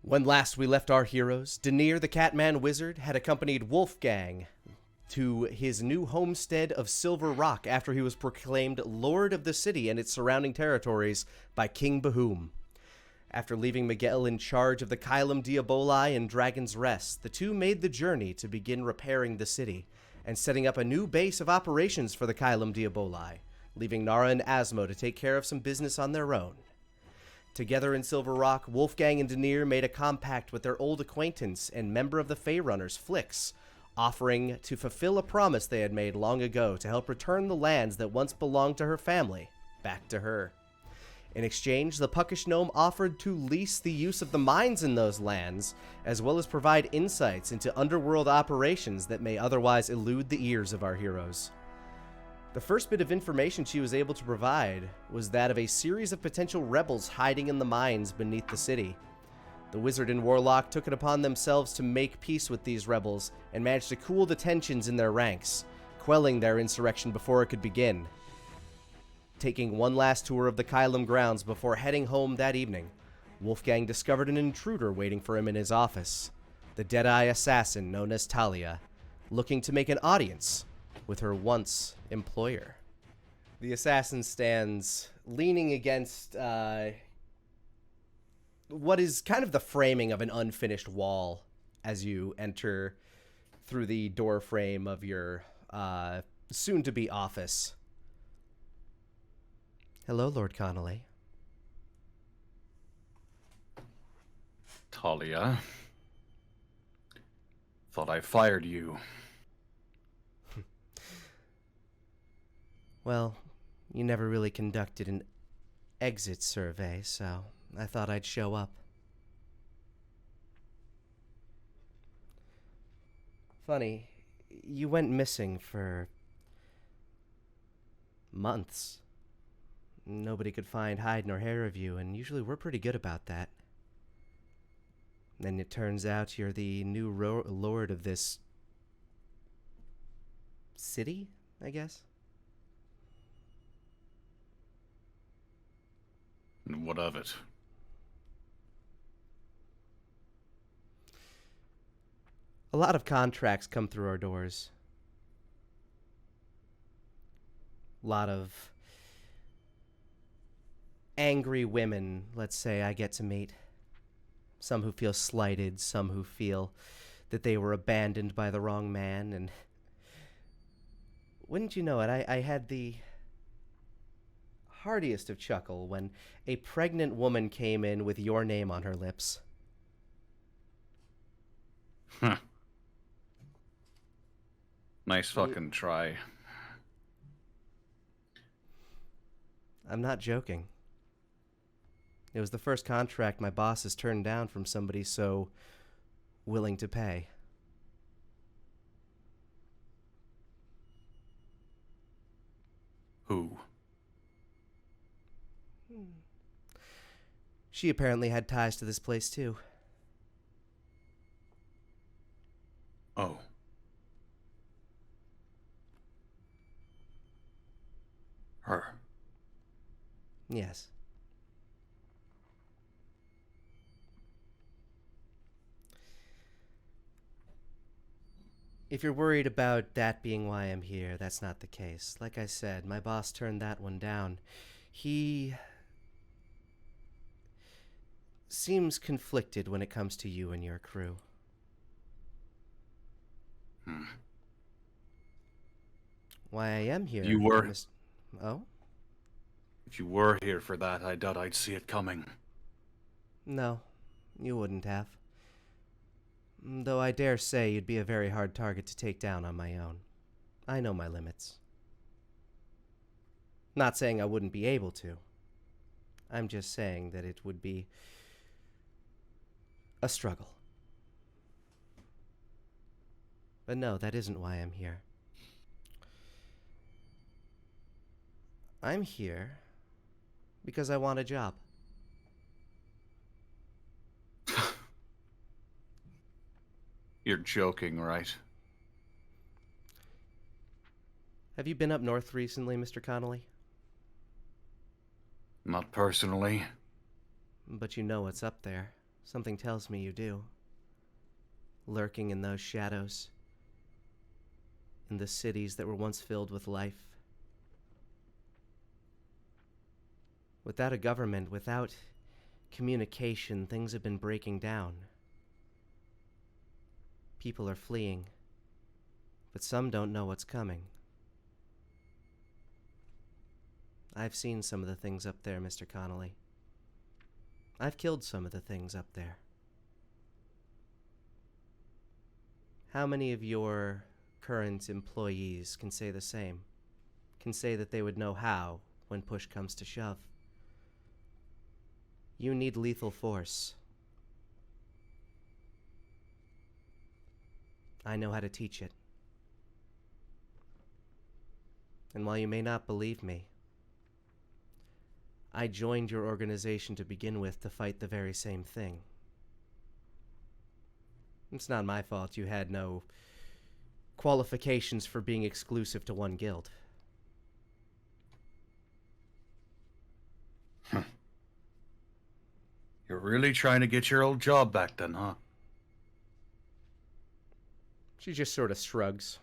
When last we left our heroes, Denir the Catman Wizard had accompanied Wolfgang to his new homestead of Silver Rock after he was proclaimed Lord of the city and its surrounding territories by King Bahoom. After leaving Miguel in charge of the Kylum Diaboli and Dragon's Rest, the two made the journey to begin repairing the city and setting up a new base of operations for the Kylum Diaboli, leaving Nara and Asmo to take care of some business on their own. Together in Silver Rock, Wolfgang and Denir made a compact with their old acquaintance and member of the Feyrunners, Flix, offering to fulfill a promise they had made long ago to help return the lands that once belonged to her family back to her. In exchange, the Puckish Gnome offered to lease the use of the mines in those lands, as well as provide insights into underworld operations that may otherwise elude the ears of our heroes. The first bit of information she was able to provide was that of a series of potential rebels hiding in the mines beneath the city. The wizard and warlock took it upon themselves to make peace with these rebels and managed to cool the tensions in their ranks, quelling their insurrection before it could begin. Taking one last tour of the Kylum grounds before heading home that evening, Wolfgang discovered an intruder waiting for him in his office, the Deadeye assassin known as Talia, looking to make an audience with her once employer. The assassin stands leaning against what is kind of the framing of an unfinished wall as you enter through the door frame of your soon-to-be office. Hello, Lord Connolly. Talia. Thought I fired you. Well, you never really conducted an exit survey, so I thought I'd show up. Funny, you went missing for months. Nobody could find hide nor hair of you, and usually we're pretty good about that. And it turns out you're the new lord of this city, I guess? And what of it? A lot of contracts come through our doors. A lot of angry women, let's say, I get to meet. Some who feel slighted, some who feel that they were abandoned by the wrong man, and wouldn't you know it, I had the heartiest of chuckle when a pregnant woman came in with your name on her lips. Huh. Nice fucking try. I'm not joking. It was the first contract my boss has turned down from somebody so willing to pay. Who? She apparently had ties to this place too. Oh. Her. Yes. If you're worried about that being why I'm here, that's not the case. Like I said, my boss turned that one down. He seems conflicted when it comes to you and your crew. Why I am here... You were... Oh? If you were here for that, I doubt I'd see it coming. No, you wouldn't have. Though I dare say you'd be a very hard target to take down on my own. I know my limits. Not saying I wouldn't be able to. I'm just saying that it would be a struggle. But no, that isn't why I'm here. I'm here because I want a job. You're joking, right? Have you been up north recently, Mr. Connolly? Not personally. But you know what's up there. Something tells me you do. Lurking in those shadows. In the cities that were once filled with life. Without a government, without communication, things have been breaking down. People are fleeing, but some don't know what's coming. I've seen some of the things up there, Mr. Connolly. I've killed some of the things up there. How many of your current employees can say the same? Can say that they would know how when push comes to shove? You need lethal force. I know how to teach it. And while you may not believe me, I joined your organization to begin with to fight the very same thing. It's not my fault you had no qualifications for being exclusive to one guild. You're really trying to get your old job back then, huh? She just sort of shrugs.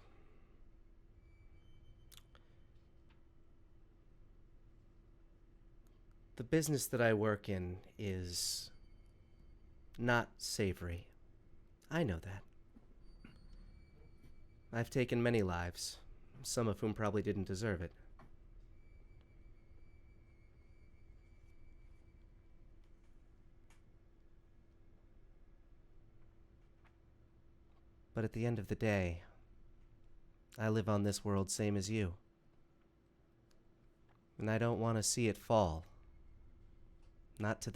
The business that I work in is not savory. I know that. I've taken many lives, some of whom probably didn't deserve it. But at the end of the day, I live on this world same as you. And I don't want to see it fall. Not to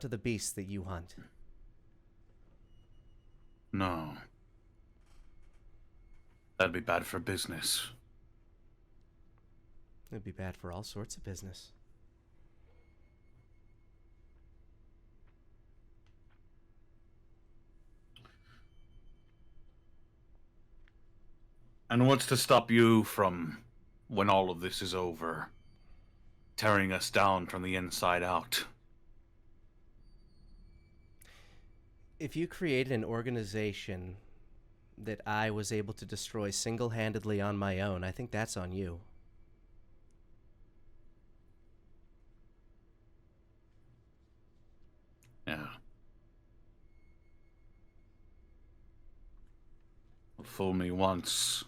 the beasts that you hunt. No. That'd be bad for business. It'd be bad for all sorts of business. And what's to stop you from, when all of this is over, tearing us down from the inside out? If you created an organization that I was able to destroy single-handedly on my own, I think that's on you. Yeah. Fool me once.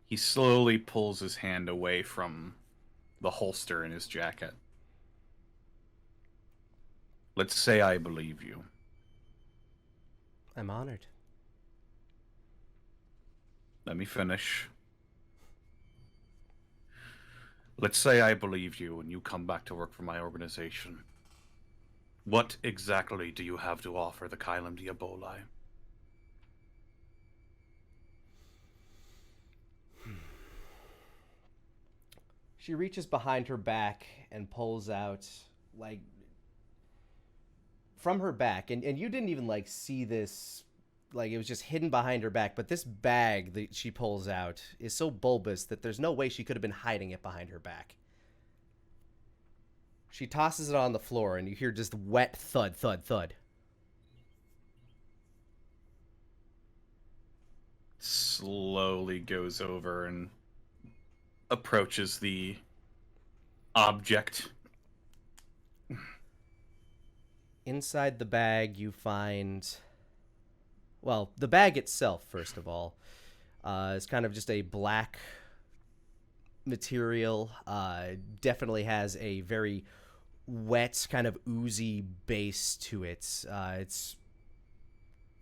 He slowly pulls his hand away from the holster in his jacket. Let's say I believe you. I'm honored. Let me finish. Let's say I believe you and you come back to work for my organization. What exactly do you have to offer the Kylum Diaboli? She reaches behind her back and pulls out, like, from her back, and you didn't even, like, see this, like, it was just hidden behind her back, but this bag that she pulls out is so bulbous that there's no way she could have been hiding it behind her back. She tosses it on the floor, and you hear just wet thud, thud, thud. Slowly goes over and approaches the object. Inside the bag, you find... Well, the bag itself, first of all, is kind of just a black material. Definitely has a very wet, kind of oozy base to it. It's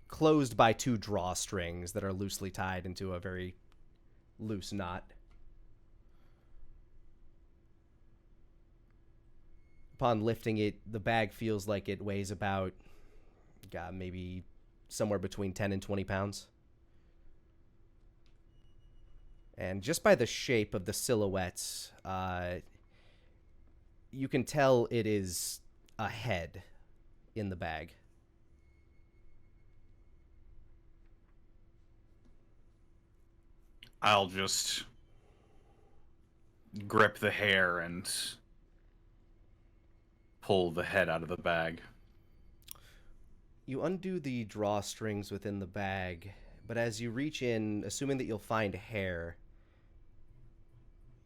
closed by two drawstrings that are loosely tied into a very loose knot. Upon lifting it, the bag feels like it weighs about, maybe somewhere between 10 and 20 pounds. And just by the shape of the silhouettes, you can tell it is a head in the bag. I'll just grip the hair and pull the head out of the bag. You undo the drawstrings within the bag, but as you reach in, assuming that you'll find hair,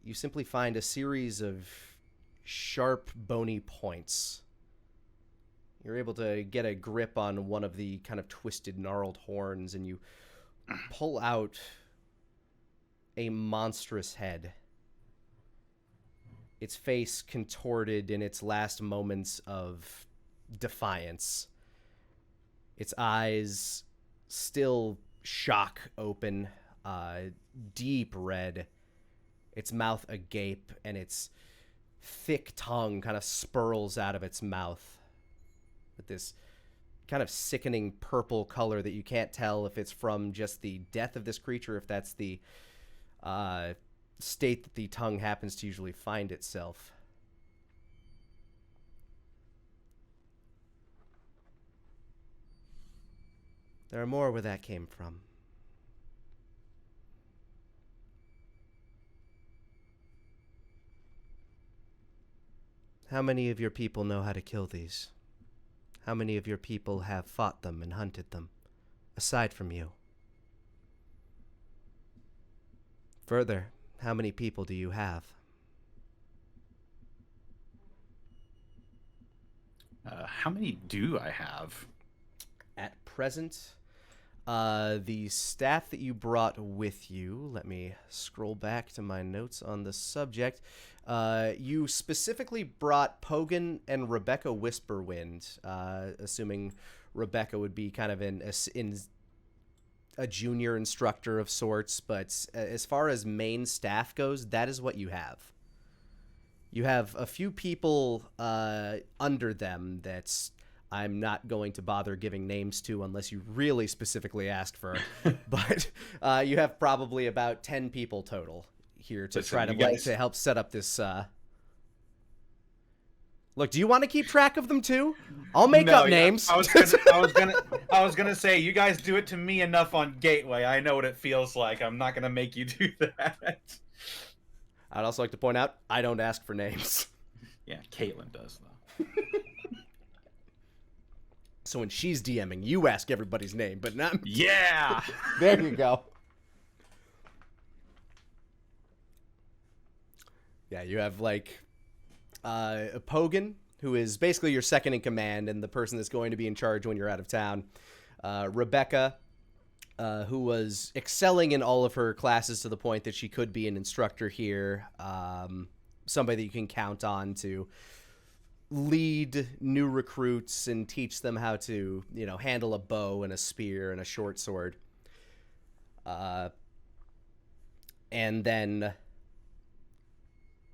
you simply find a series of sharp, bony points. You're able to get a grip on one of the kind of twisted, gnarled horns, and you pull out a monstrous head. Its face contorted in its last moments of defiance. Its eyes still shock open, deep red. Its mouth agape, and its thick tongue kind of spurls out of its mouth with this kind of sickening purple color that you can't tell if it's from just the death of this creature, if that's the state that the tongue happens to usually find itself. There are more where that came from. How many of your people know how to kill these? How many of your people have fought them and hunted them, aside from you? Further, how many people do you have? How many do I have? At present, the staff that you brought with you, let me scroll back to my notes on the subject. You specifically brought Pogan and Rebecca Whisperwind, assuming Rebecca would be kind of in a junior instructor of sorts, but as far as main staff goes, that is what you have. You have a few people under them that I'm not going to bother giving names to unless you really specifically ask for, but you have probably about 10 people total here to try to help set up this. Look, do you want to keep track of them too? I'll make up names. I was gonna say, you guys do it to me enough on Gateway. I know what it feels like. I'm not gonna make you do that. I'd also like to point out, I don't ask for names. Yeah, Caitlin does though. So when she's DMing, you ask everybody's name, but not. Yeah. There you go. Yeah, you have like a Pogan, who is basically your second in command and the person that's going to be in charge when you're out of town. Rebecca, who was excelling in all of her classes to the point that she could be an instructor here. Somebody that you can count on to lead new recruits and teach them how to, handle a bow and a spear and a short sword. And then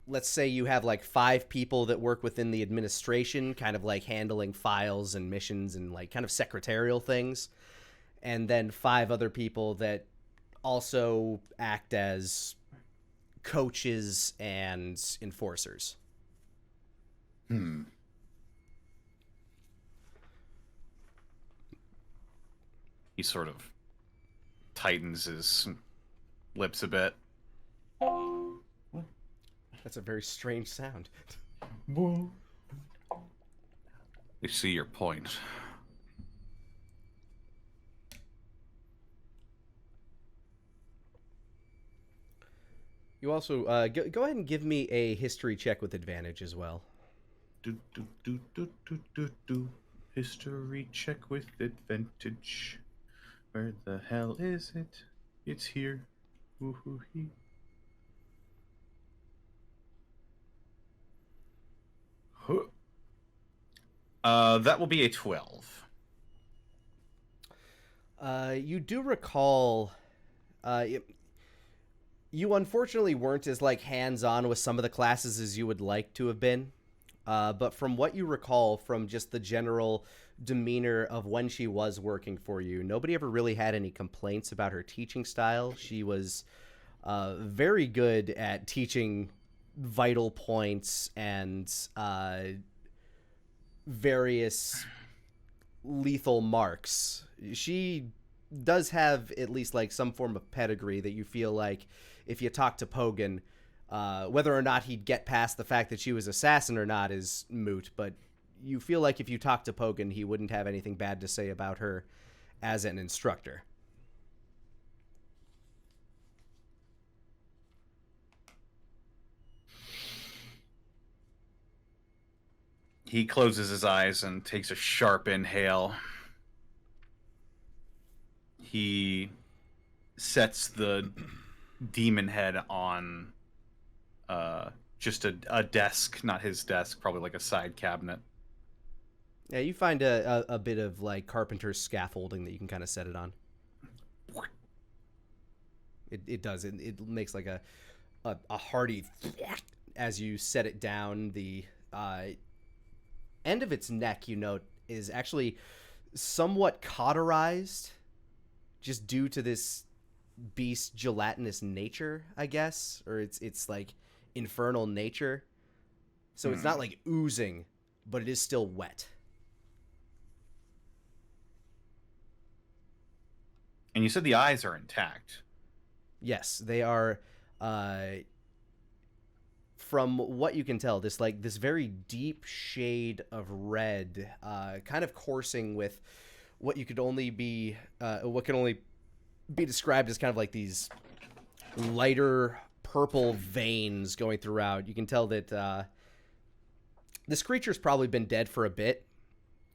let's say you have like 5 people that work within the administration, kind of like handling files and missions and like kind of secretarial things. And then 5 other people that also act as coaches and enforcers. He sort of tightens his lips a bit. That's a very strange sound. You see your point. You also go ahead and give me a history check with advantage as well. History check with advantage. Where the hell is it? It's here. Woo-hoo-hee. That will be a 12. You do recall, you unfortunately weren't as like hands-on with some of the classes as you would like to have been. But from what you recall from just the general demeanor of when she was working for you, nobody ever really had any complaints about her teaching style. She was very good at teaching vital points and various lethal marks. She does have at least like some form of pedigree that you feel like if you talk to Pogan, whether or not he'd get past the fact that she was assassin or not is moot, but you feel like if you talk to Pogan, he wouldn't have anything bad to say about her as an instructor. He closes his eyes and takes a sharp inhale. He sets the demon head on just a desk, not his desk, probably like a side cabinet. Yeah, you find a bit of like carpenter's scaffolding that you can kind of set it on. It does. It makes like a hearty as you set it down. The end of its neck, you note, is actually somewhat cauterized just due to this beast's gelatinous nature, I guess, or it's like infernal nature. So it's not like oozing, but it is still wet. And you said the eyes are intact. Yes, they are. From what you can tell, this very deep shade of red, kind of coursing with what can only be described as kind of like these lighter purple veins going throughout. You can tell that this creature's probably been dead for a bit,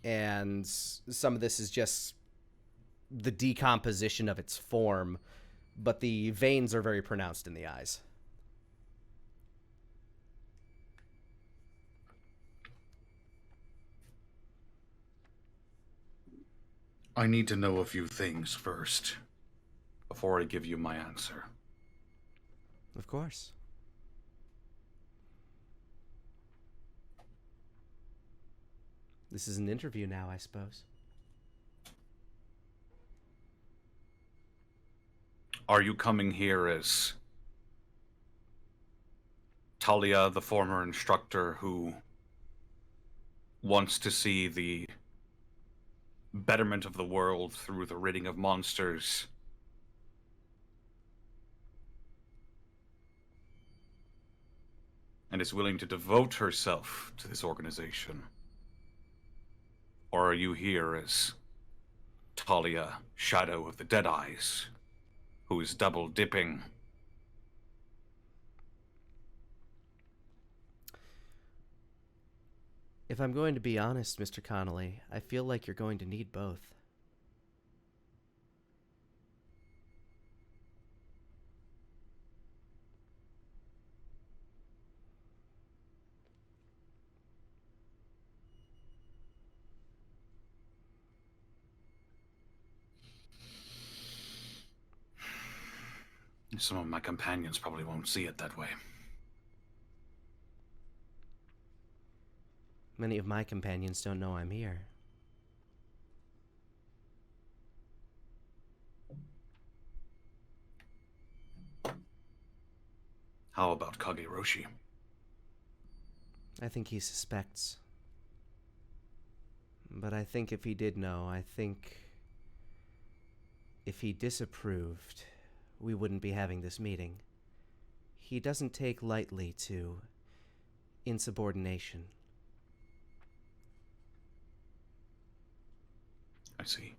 and some of this is just the decomposition of its form, but the veins are very pronounced in the eyes. I need to know a few things first before I give you my answer. Of course. This is an interview now, I suppose. Are you coming here as Talia, the former instructor who wants to see the betterment of the world through the ridding of monsters, and is willing to devote herself to this organization? Or are you here as Talia, Shadow of the Dead Eyes, who is double dipping? If I'm going to be honest, Mr. Connolly, I feel like you're going to need both. Some of my companions probably won't see it that way. Many of my companions don't know I'm here. How about Kageroshi? I think he suspects. But I think if he did know, I think if he disapproved, we wouldn't be having this meeting. He doesn't take lightly to insubordination. I see.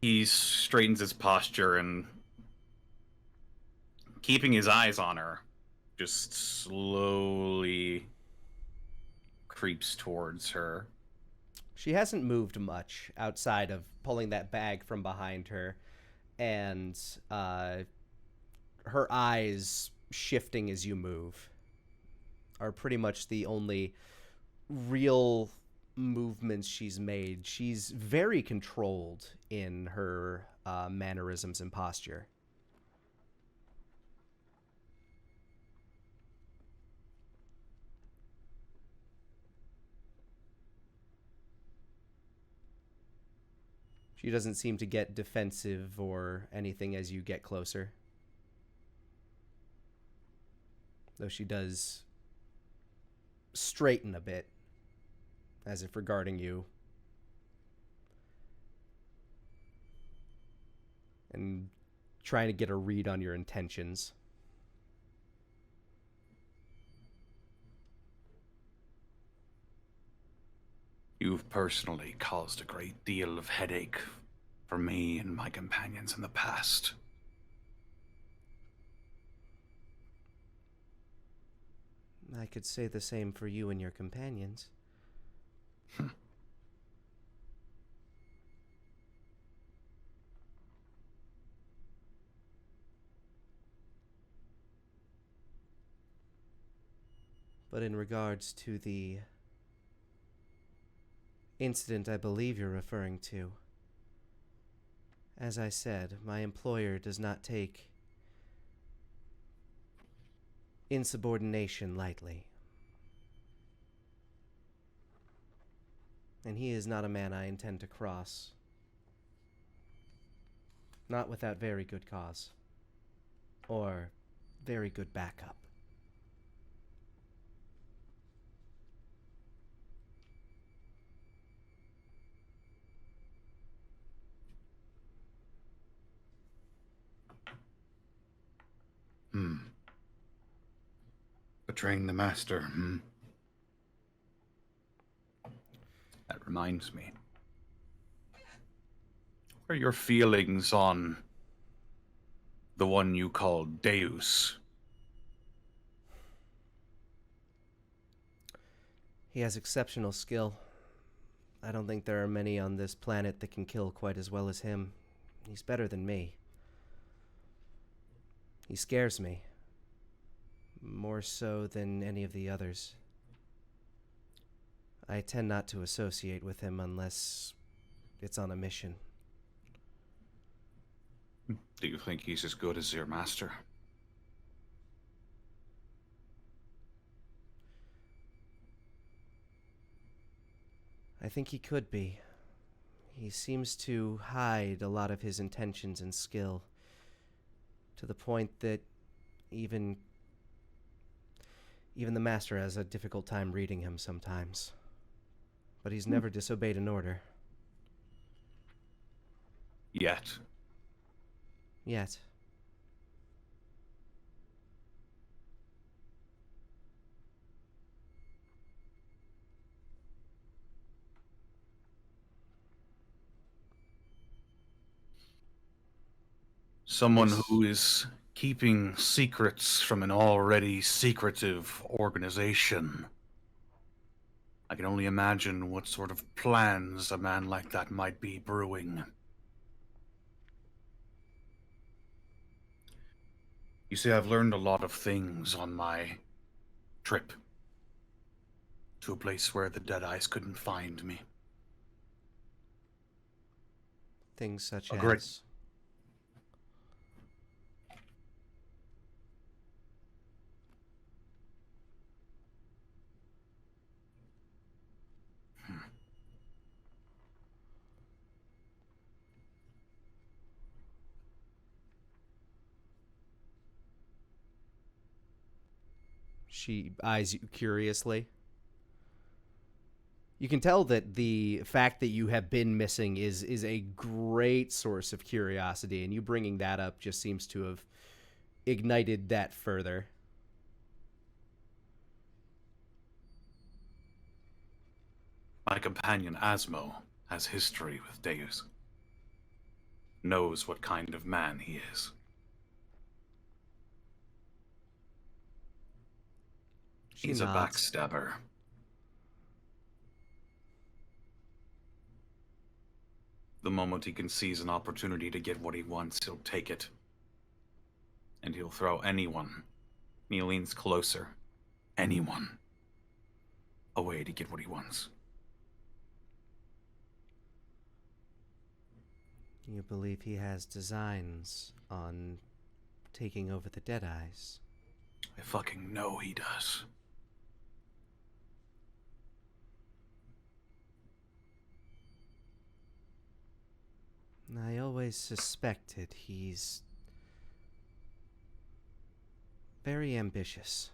He straightens his posture and, keeping his eyes on her, just slowly creeps towards her. She hasn't moved much outside of pulling that bag from behind her, and her eyes shifting as you move are pretty much the only real movements she's made. She's very controlled in her mannerisms and posture. She doesn't seem to get defensive or anything as you get closer. Though she does straighten a bit, as if regarding you. And trying to get a read on your intentions. You've personally caused a great deal of headache for me and my companions in the past. I could say the same for you and your companions. But in regards to the incident I believe you're referring to, as I said, my employer does not take insubordination lightly. And he is not a man I intend to cross. Not without very good cause. Or very good backup. Betraying the master, That reminds me. What are your feelings on the one you call Deus? He has exceptional skill. I don't think there are many on this planet that can kill quite as well as him. He's better than me. He scares me. More so than any of the others. I tend not to associate with him unless it's on a mission. Do you think he's as good as your master? I think he could be. He seems to hide a lot of his intentions and skill, to the point that even the master has a difficult time reading him sometimes. But he's never disobeyed an order. Yet. Yet. Someone who is keeping secrets from an already secretive organization. I can only imagine what sort of plans a man like that might be brewing. You see, I've learned a lot of things on my trip to a place where the Deadeyes couldn't find me. Things such Great. as... She eyes you curiously. You can tell that the fact that you have been missing is a great source of curiosity, and you bringing that up just seems to have ignited that further. My companion Asmo has history with Deus. Knows what kind of man he is. He's nods. a backstabber. The moment he can seize an opportunity to get what he wants, he'll take it. And he'll throw anyone, and he leans closer, anyone, away to get what he wants. You believe he has designs on taking over the Deadeyes? I fucking know he does. I always suspected he's very ambitious.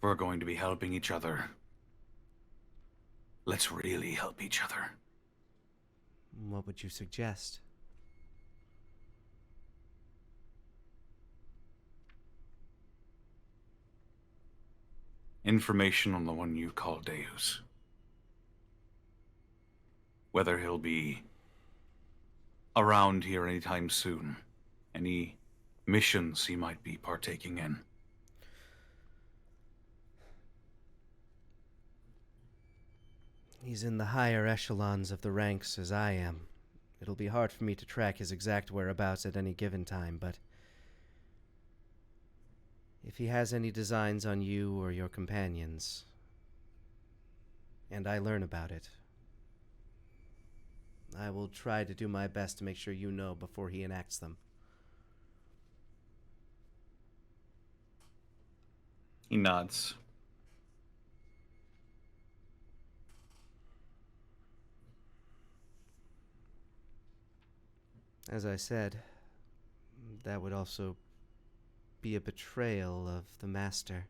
We're going to be helping each other. Let's really help each other. What would you suggest? Information on the one you call Deus. Whether he'll be around here anytime soon. Any missions he might be partaking in. He's in the higher echelons of the ranks as I am. It'll be hard for me to track his exact whereabouts at any given time, but if he has any designs on you or your companions, and I learn about it, I will try to do my best to make sure you know before he enacts them. He nods. As I said, that would also be a betrayal of the Master.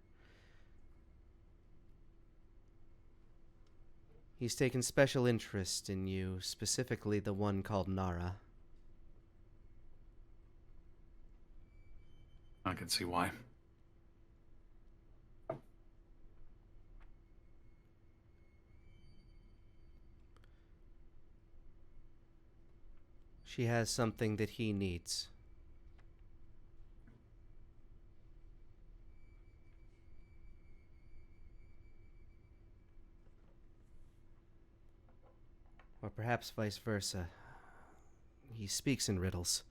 He's taken special interest in you, specifically the one called Nara. I can see why. She has something that he needs. Or perhaps vice versa. He speaks in riddles.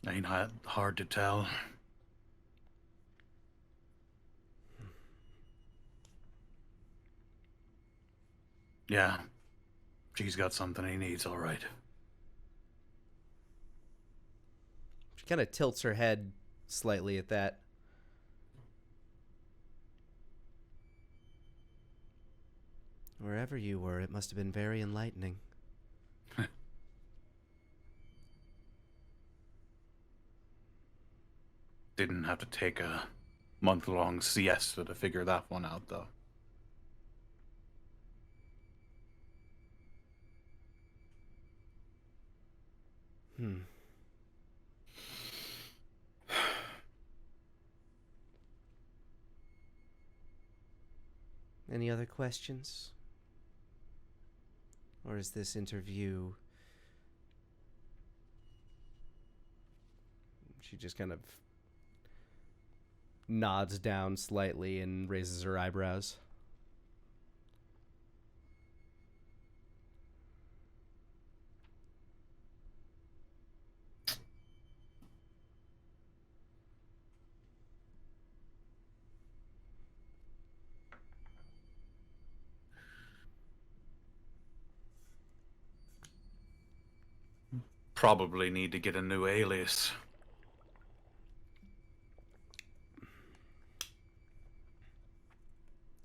Ain't hard to tell. Yeah, she's got something he needs, all right. She kind of tilts her head slightly at that. Wherever you were, it must have been very enlightening. Didn't have to take a month-long siesta to figure that one out, though. Any other questions? Or is this interview... She just kind of nods down slightly and raises her eyebrows. Probably need to get a new alias.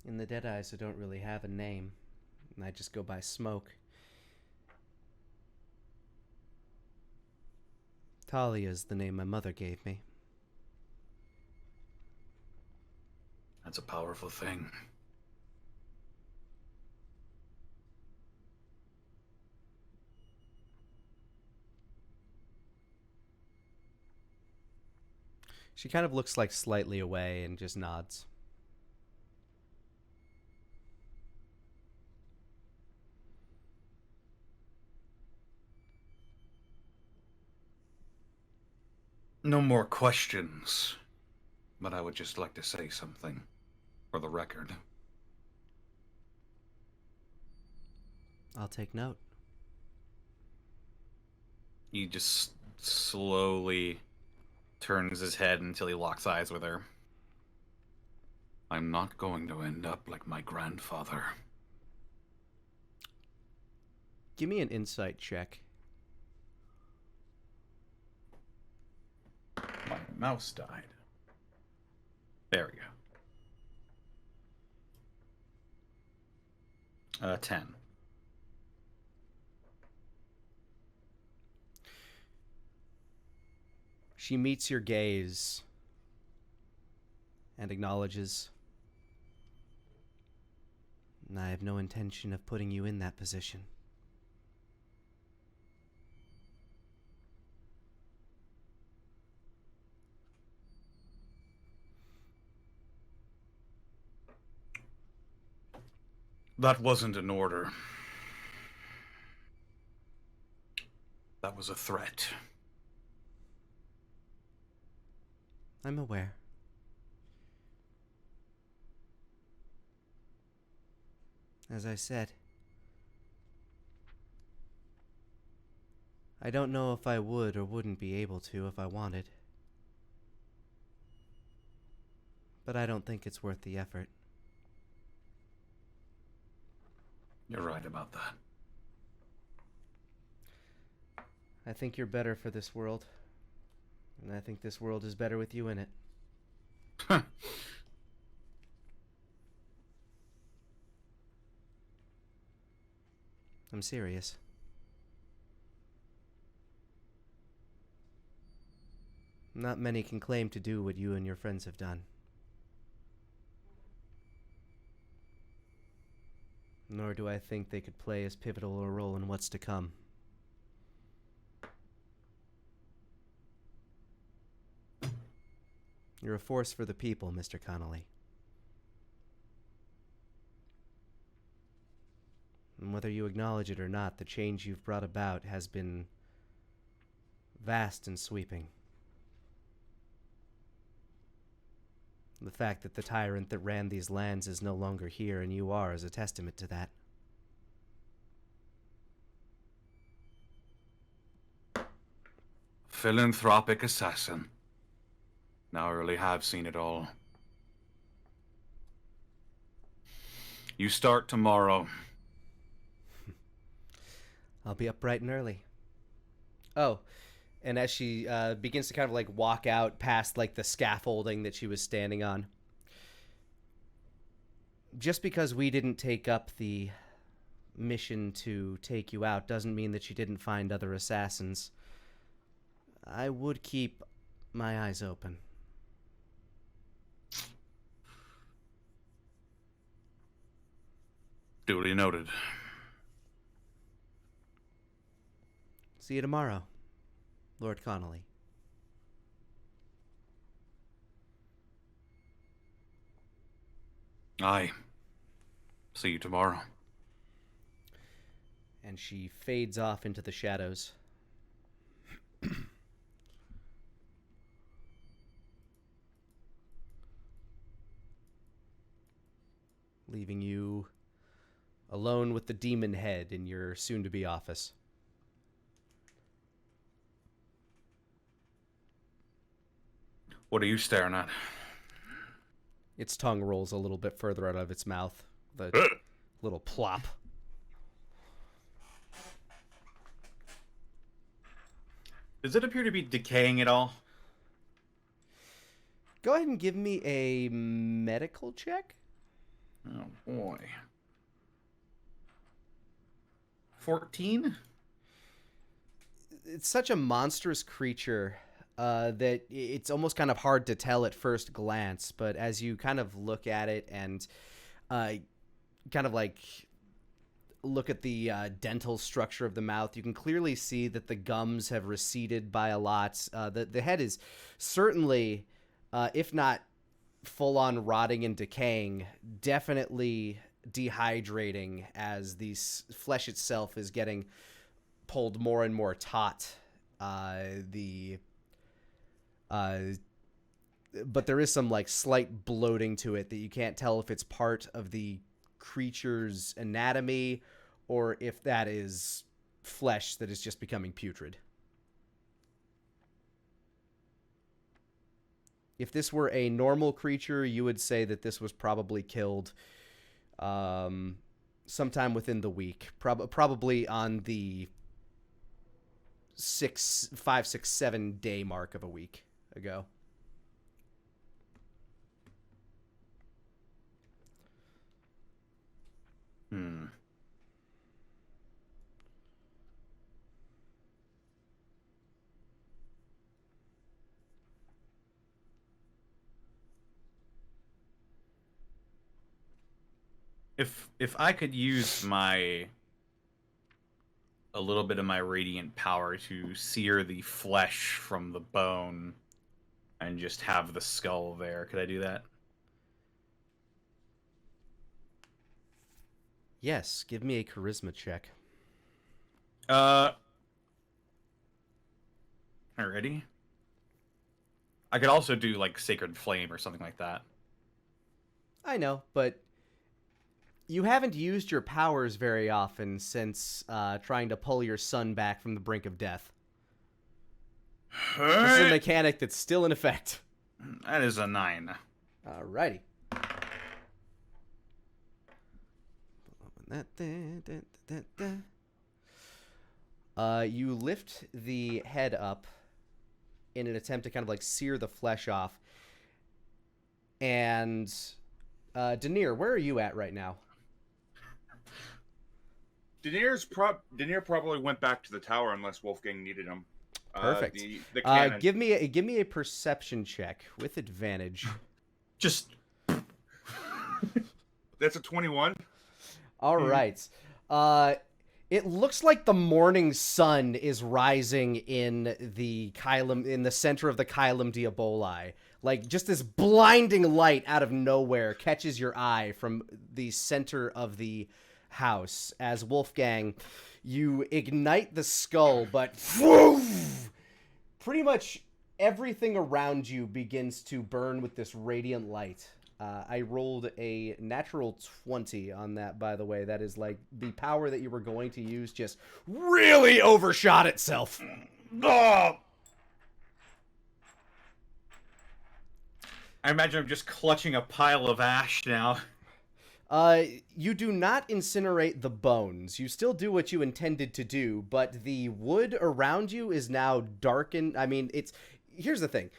In the Deadeyes, I don't really have a name. I just go by Smoke. Talia's the name my mother gave me. That's a powerful thing. She kind of looks like slightly away and just nods. No more questions, but I would just like to say something for the record. I'll take note. He just slowly turns his head until he locks eyes with her. I'm not going to end up like my grandfather. Give me an insight check mouse died. There we go. 10. She meets your gaze and acknowledges, I have no intention of putting you in that position. That wasn't an order. That was a threat. I'm aware. As I said, I don't know if I would or wouldn't be able to if I wanted. But I don't think it's worth the effort. You're right about that. I think you're better for this world. And I think this world is better with you in it. I'm serious. Not many can claim to do what you and your friends have done. Nor do I think they could play as pivotal a role in what's to come. You're a force for the people, Mr. Connolly. And whether you acknowledge it or not, the change you've brought about has been vast and sweeping. The fact that the tyrant that ran these lands is no longer here, and you are, is a testament to that. Philanthropic assassin. Now I really have seen it all. You start tomorrow. I'll be up bright and early. Oh, and as she begins to kind of like walk out past like the scaffolding that she was standing on. Just because we didn't take up the mission to take you out doesn't mean that you didn't find other assassins. I would keep my eyes open. Duly noted. See you tomorrow, Lord Connolly. Aye. See you tomorrow. And she fades off into the shadows. Leaving you alone with the demon head in your soon-to-be office. What are you staring at? Its tongue rolls a little bit further out of its mouth. The little plop. Does it appear to be decaying at all? Go ahead and give me a medical check. Oh, boy. 14? It's such a monstrous creature that it's almost kind of hard to tell at first glance, but as you kind of look at it and kind of like look at the dental structure of the mouth, you can clearly see that the gums have receded by a lot. The head is certainly, if not full-on rotting and decaying, definitely dehydrating as the flesh itself is getting pulled more and more taut. But there is some like slight bloating to it that you can't tell if it's part of the creature's anatomy or if that is flesh that is just becoming putrid. If this were a normal creature, you would say that this was probably killed sometime within the week, probably on the 5, 6, 7 day mark of a week ago. Hmm. If I could use a little bit of my radiant power to sear the flesh from the bone and just have the skull there, could I do that? Yes, give me a charisma check. Alrighty. I could also do like Sacred Flame or something like that. I know, but you haven't used your powers very often since trying to pull your son back from the brink of death. This is a mechanic that's still in effect. That is a 9. Alrighty. You lift the head up in an attempt to kind of like sear the flesh off. And Denir, where are you at right now? Denir probably went back to the tower unless Wolfgang needed him. Perfect. The cannon. Give me a perception check with advantage. Just That's a 21. All right. It looks like the morning sun is rising in the center of the Chylum Diaboli. Like, just this blinding light out of nowhere catches your eye from the center of the house. As Wolfgang, you ignite the skull, but pretty much everything around you begins to burn with this radiant light. I rolled a natural 20 on that, by the way. That is like the power that you were going to use just really overshot itself. I imagine I'm just clutching a pile of ash now. You do not incinerate the bones. You still do what you intended to do, but the wood around you is now darkened. I mean, here's the thing.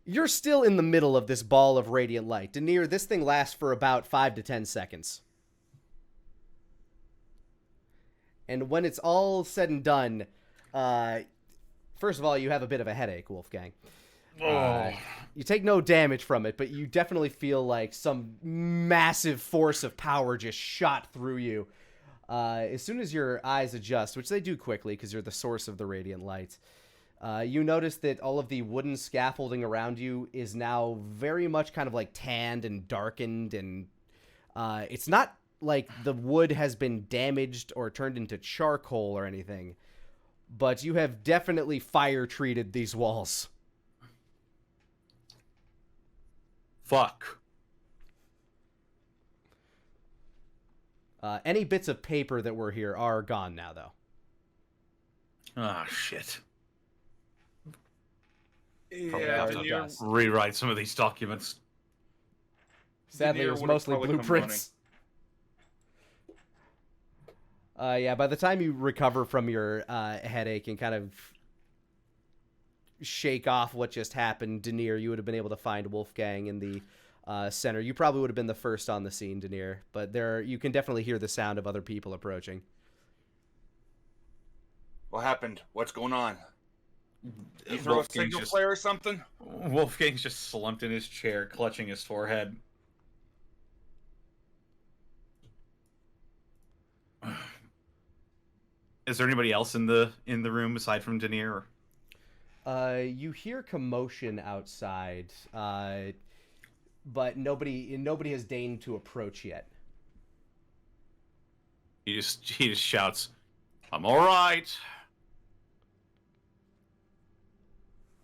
You're still in the middle of this ball of radiant light. Denir, this thing lasts for about 5 to 10 seconds. And when it's all said and done, first of all, you have a bit of a headache, Wolfgang. You take no damage from it, but you definitely feel like some massive force of power just shot through you. As soon as your eyes adjust, which they do quickly because you're the source of the radiant light, you notice that all of the wooden scaffolding around you is now very much kind of like tanned and darkened, and it's not like the wood has been damaged or turned into charcoal or anything, but you have definitely fire-treated these walls. Fuck. Any bits of paper that were here are gone now, though. Ah, shit. Probably Yeah, have to Denir- rewrite some of these documents. Sadly, Denir it was would've mostly probably come blueprints. Yeah, by the time you recover from your headache and kind of shake off what just happened, Denir, you would have been able to find Wolfgang in the center. You probably would have been the first on the scene, Denir, but you can definitely hear the sound of other people approaching. What happened? What's going on? You throw a single player or something? Wolfgang's just slumped in his chair, clutching his forehead. Is there anybody else in the room aside from Denir? You hear commotion outside, but nobody has deigned to approach yet. He just shouts, "I'm all right."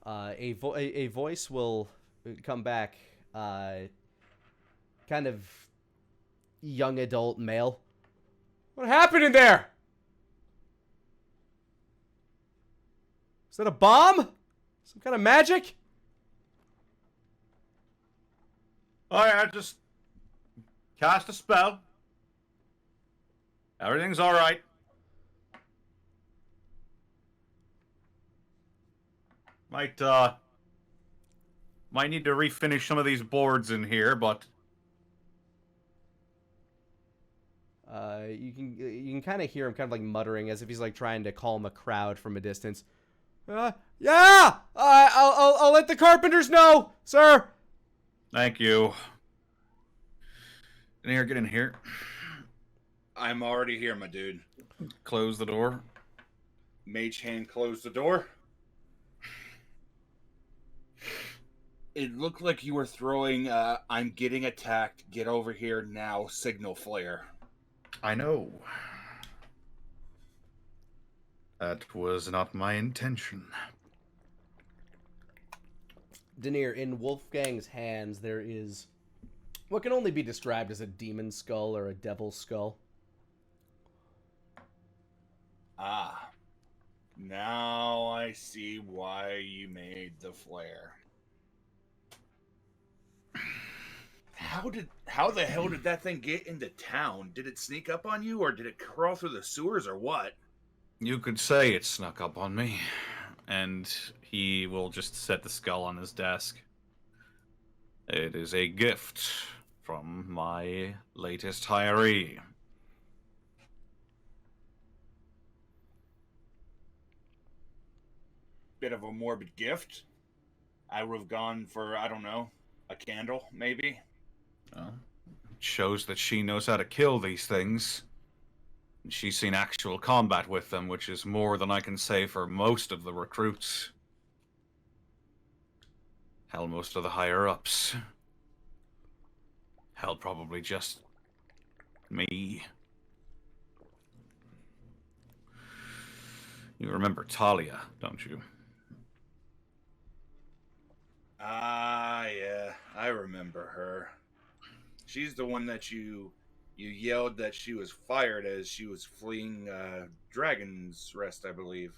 A voice will come back, kind of young adult male. What happened in there? Is that a bomb? Some kind of magic? Oh yeah, just cast a spell. Everything's all right. Might need to refinish some of these boards in here, but You can kind of hear him kind of like muttering as if he's like trying to calm a crowd from a distance. Yeah, I'll let the carpenters know, sir. Thank you. Denir, get in here. I'm already here, my dude. Close the door. Mage hand closed the door. It looked like you were throwing, I'm getting attacked, get over here now, signal flare. I know. That was not my intention. Denir, in Wolfgang's hands, there is what can only be described as a demon skull or a devil's skull. Ah. Now I see why you made the flare. How the hell did that thing get into town? Did it sneak up on you, or did it crawl through the sewers, or what? You could say it snuck up on me, and he will just set the skull on his desk. It is a gift from my latest hiree. Bit of a morbid gift. I would have gone for, I don't know, a candle, maybe? Well, it shows that she knows how to kill these things. And she's seen actual combat with them, which is more than I can say for most of the recruits. Hell, most of the higher-ups. Hell, probably just me. You remember Talia, don't you? Ah, yeah, I remember her. She's the one that you yelled that she was fired as she was fleeing Dragon's Rest, I believe.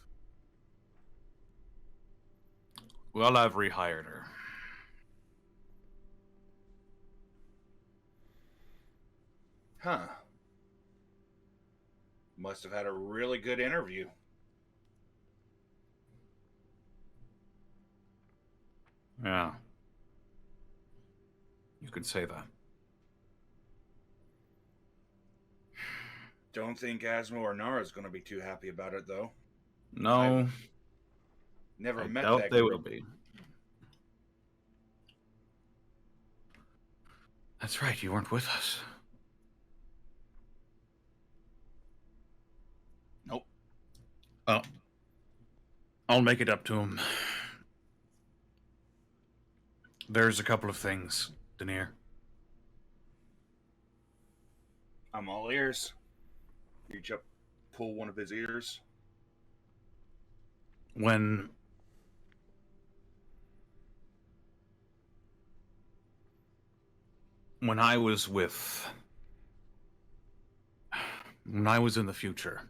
Well, I've rehired her. Huh. Must have had a really good interview. Yeah. You could say that. Don't think Asmo or Nara's going to be too happy about it, though. No. Never I met doubt that they group. will be. That's right, you weren't with us. Nope. Well, I'll make it up to him. There's a couple of things, Denir. I'm all ears. Reach up, pull one of his ears. When I was in the future,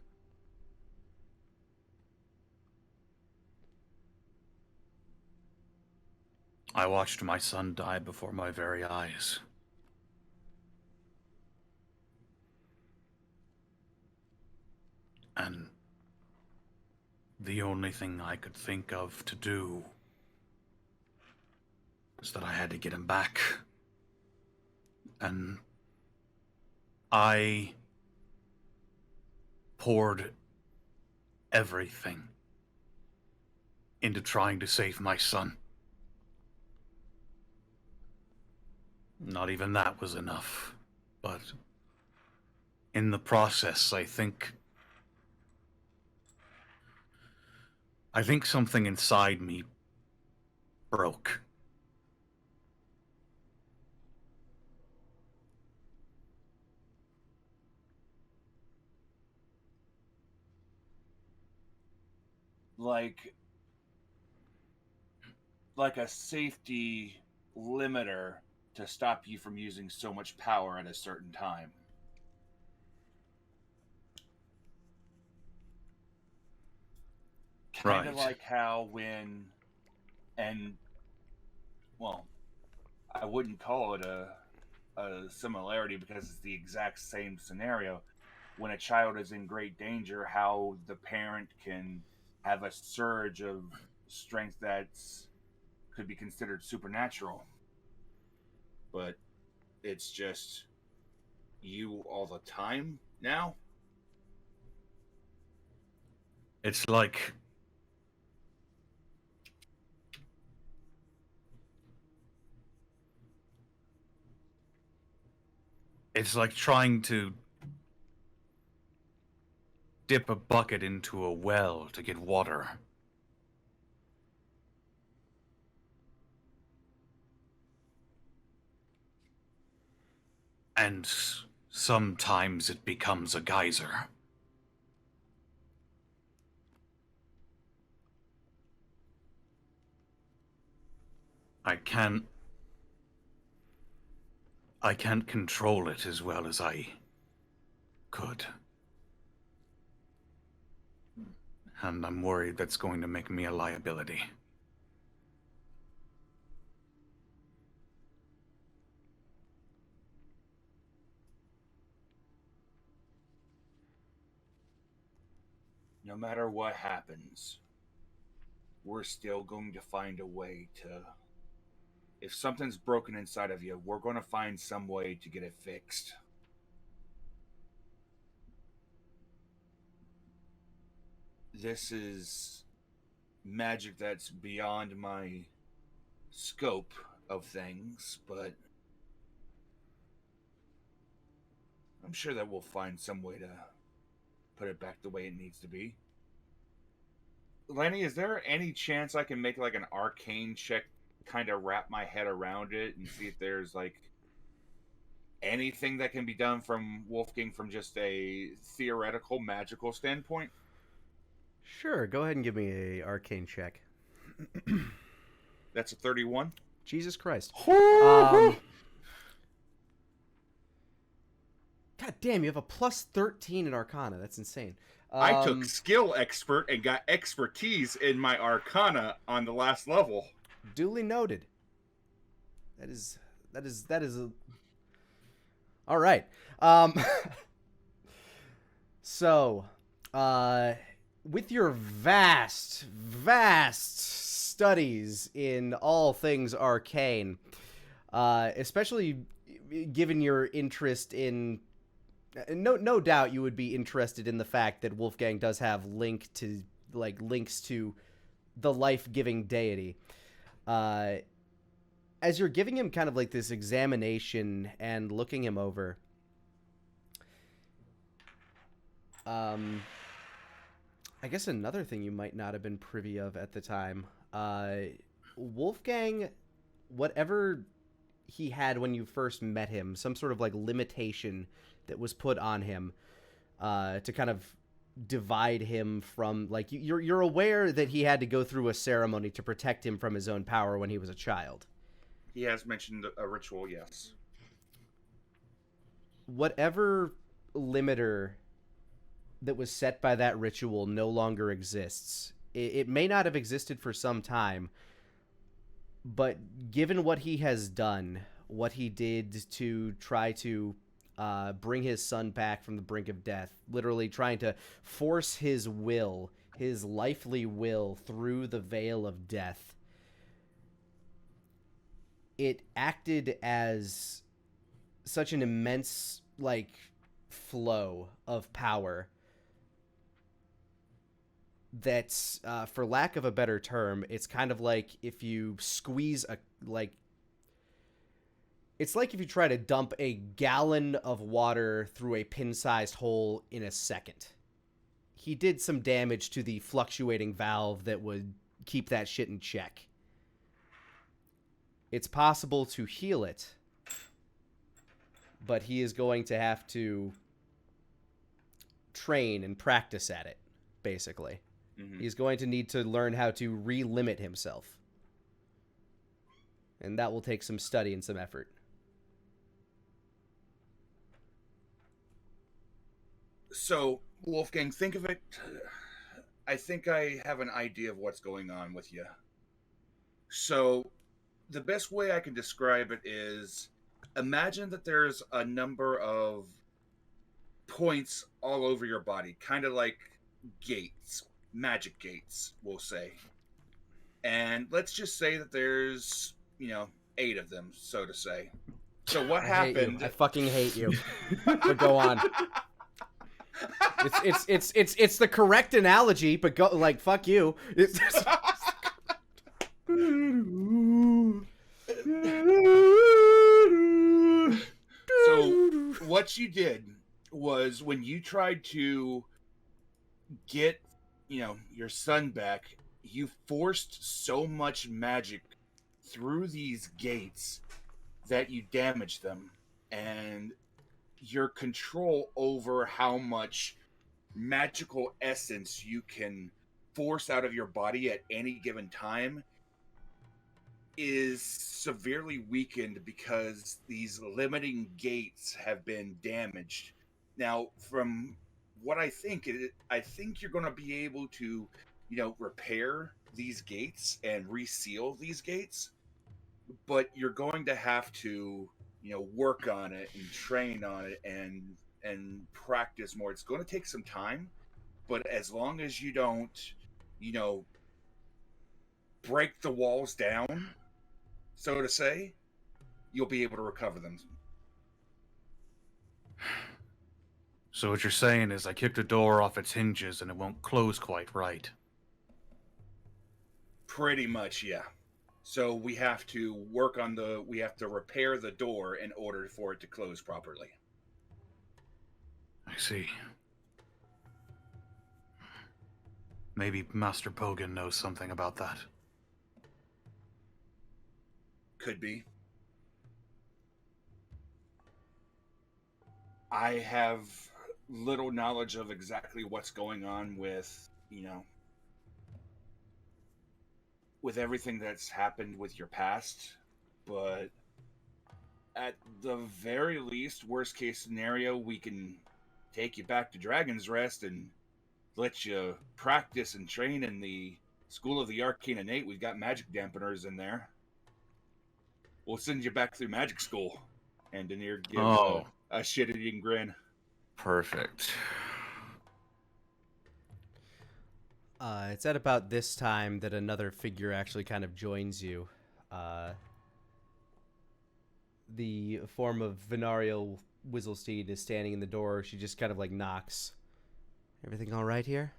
I watched my son die before my very eyes. And the only thing I could think of to do was that I had to get him back. And I poured everything into trying to save my son. Not even that was enough, but in the process, I think something inside me broke. Like a safety limiter to stop you from using so much power at a certain time. Kind of like how I wouldn't call it a similarity because it's the exact same scenario. When a child is in great danger, how the parent can have a surge of strength that's could be considered supernatural. But it's just you all the time. now? It's like... It's like trying to dip a bucket into a well to get water. And sometimes it becomes a geyser. I can't control it as well as I could. And I'm worried that's going to make me a liability. No matter what happens, we're still going to find a way to... If something's broken inside of you, we're going to find some way to get it fixed. This is magic that's beyond my scope of things, but I'm sure that we'll find some way to put it back the way it needs to be. Lani, is there any chance I can make like an arcane check, kind of wrap my head around it and see if there's like anything that can be done from Wolfgang from just a theoretical magical standpoint? Sure, go ahead and give me a arcane check. That's a 31. Jesus Christ. God damn, you have a plus 13 in Arcana. That's insane. I took skill expert and got expertise in my Arcana on the last level. Duly noted. That is a... All right. So, with your vast studies in all things arcane, especially given your interest in... No doubt you would be interested in the fact that Wolfgang does have links to the life-giving deity. As you're giving him kind of like this examination and looking him over, I guess another thing you might not have been privy of at the time, Wolfgang, whatever he had when you first met him, some sort of like limitation that was put on him to kind of divide him from, like, you're aware that he had to go through a ceremony to protect him from his own power when he was a child. He has mentioned a ritual, yes. Whatever limiter that was set by that ritual no longer exists. It may not have existed for some time, but given what he has done, what he did to try to bring his son back from the brink of death, literally trying to force his will, his lively will, through the veil of death, it acted as such an immense, like, flow of power that's, for lack of a better term, it's kind of like if you squeeze it's like if you try to dump a gallon of water through a pin-sized hole in a second. He did some damage to the fluctuating valve that would keep that shit in check. It's possible to heal it, but he is going to have to train and practice at it, basically. Mm-hmm. He's going to need to learn how to re-limit himself. And that will take some study and some effort. So, Wolfgang, think of it... I think I have an idea of what's going on with you. So, the best way I can describe it is, imagine that there's a number of points all over your body, kind of like gates, magic gates, we'll say. And let's just say that there's, 8 of them, so to say. So what happened... I fucking hate you. But go on. It's the correct analogy, but go like fuck you. So what you did was when you tried to get, your son back, you forced so much magic through these gates that you damaged them, and your control over how much magical essence you can force out of your body at any given time is severely weakened because these limiting gates have been damaged. Now, from what I think you're going to be able to, repair these gates and reseal these gates, but you're going to have to, work on it and train on it and practice more. It's going to take some time, but as long as you don't, you know, break the walls down, so to say, you'll be able to recover them. So what you're saying is I kicked a door off its hinges and it won't close quite right. Pretty much, yeah. So we have to repair the door in order for it to close properly. I see. Maybe Master Bogan knows something about that. Could be. I have little knowledge of exactly what's going on with, with everything that's happened with your past, but at the very least, worst case scenario, we can take you back to Dragon's Rest and let you practice and train in the School of the Arcane Innate. We've got magic dampeners in there. We'll send you back through magic school. And Denir gives a shit-eating grin. Perfect. It's at about this time that another figure actually kind of joins you. The form of Venario Wizzlesteed is standing in the door. She just kind of like knocks. Everything all right here?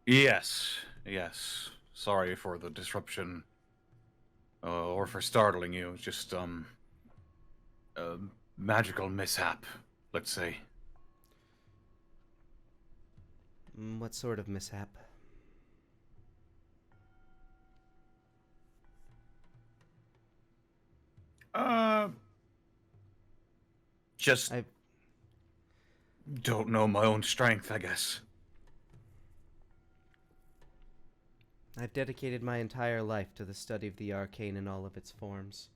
Yes. Sorry for the disruption, or for startling you. Just, a magical mishap, let's say. What sort of mishap? Just don't know my own strength, I guess. I've dedicated my entire life to the study of the arcane in all of its forms.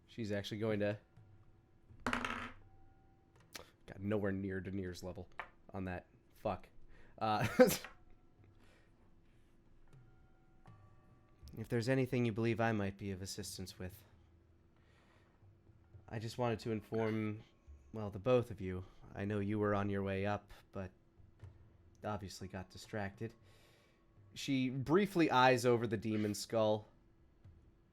She's actually going to... Got nowhere near Denir's level on that. Fuck. If there's anything you believe I might be of assistance with, I just wanted to inform, well, the both of you. I know you were on your way up, but obviously got distracted. She briefly eyes over the demon skull,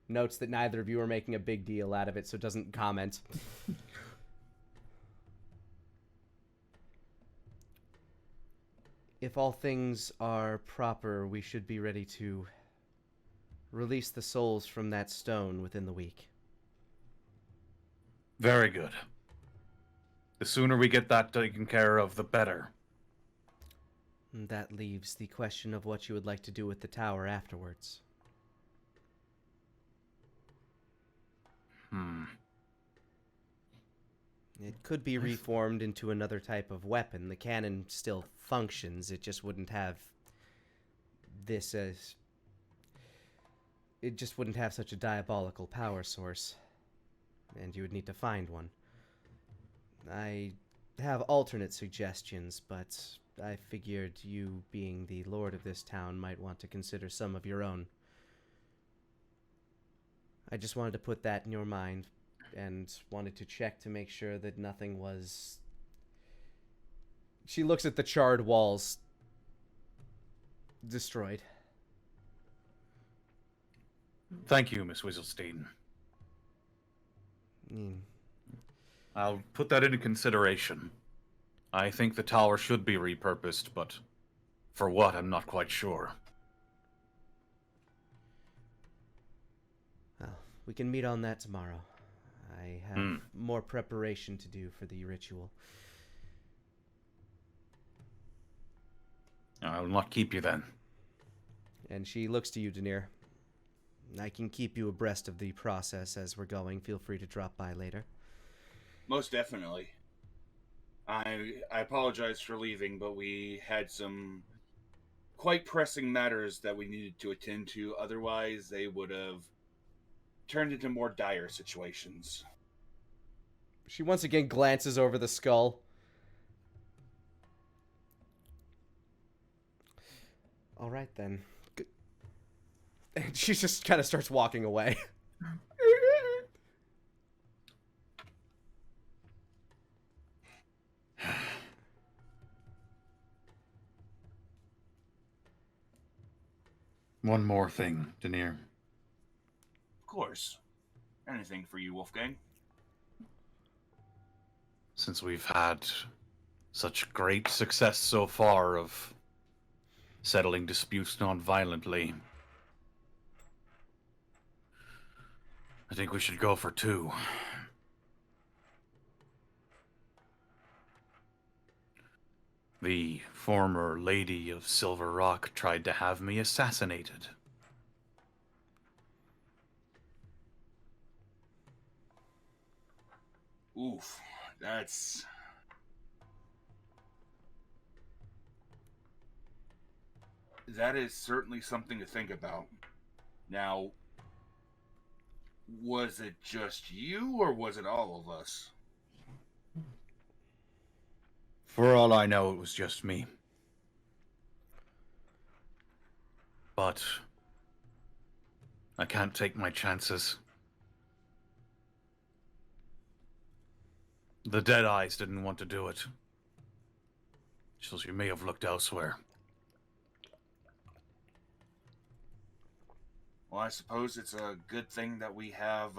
notes that neither of you are making a big deal out of it, so doesn't comment. If all things are proper, we should be ready to release the souls from that stone within the week. Very good. The sooner we get that taken care of, the better. And that leaves the question of what you would like to do with the tower afterwards. It could be reformed into another type of weapon. The cannon still functions, it just wouldn't have this as... It just wouldn't have such a diabolical power source. And you would need to find one. I have alternate suggestions, but I figured you, being the lord of this town, might want to consider some of your own. I just wanted to put that in your mind, and wanted to check to make sure that nothing was... She looks at the charred walls. Destroyed. Thank you, Miss Wieselstein. Mm. I'll put that into consideration. I think the tower should be repurposed, but for what, I'm not quite sure. Well, we can meet on that tomorrow. I have more preparation to do for the ritual. I will not keep you then. And she looks to you, Denir. I can keep you abreast of the process as we're going. Feel free to drop by later. Most definitely. I apologize for leaving, but we had some quite pressing matters that we needed to attend to. Otherwise, they would have turned into more dire situations. She once again glances over the skull. All right, then. Good. And she just kind of starts walking away. One more thing, Denir. Of course. Anything for you, Wolfgang. Since we've had such great success so far of settling disputes non-violently, I think we should go for 2. The former Lady of Silver Rock tried to have me assassinated. Oof, that's... That is certainly something to think about. Now, was it just you, or was it all of us? For all I know, it was just me. But I can't take my chances. The Deadeyes didn't want to do it, so she may have looked elsewhere. Well, I suppose it's a good thing that we have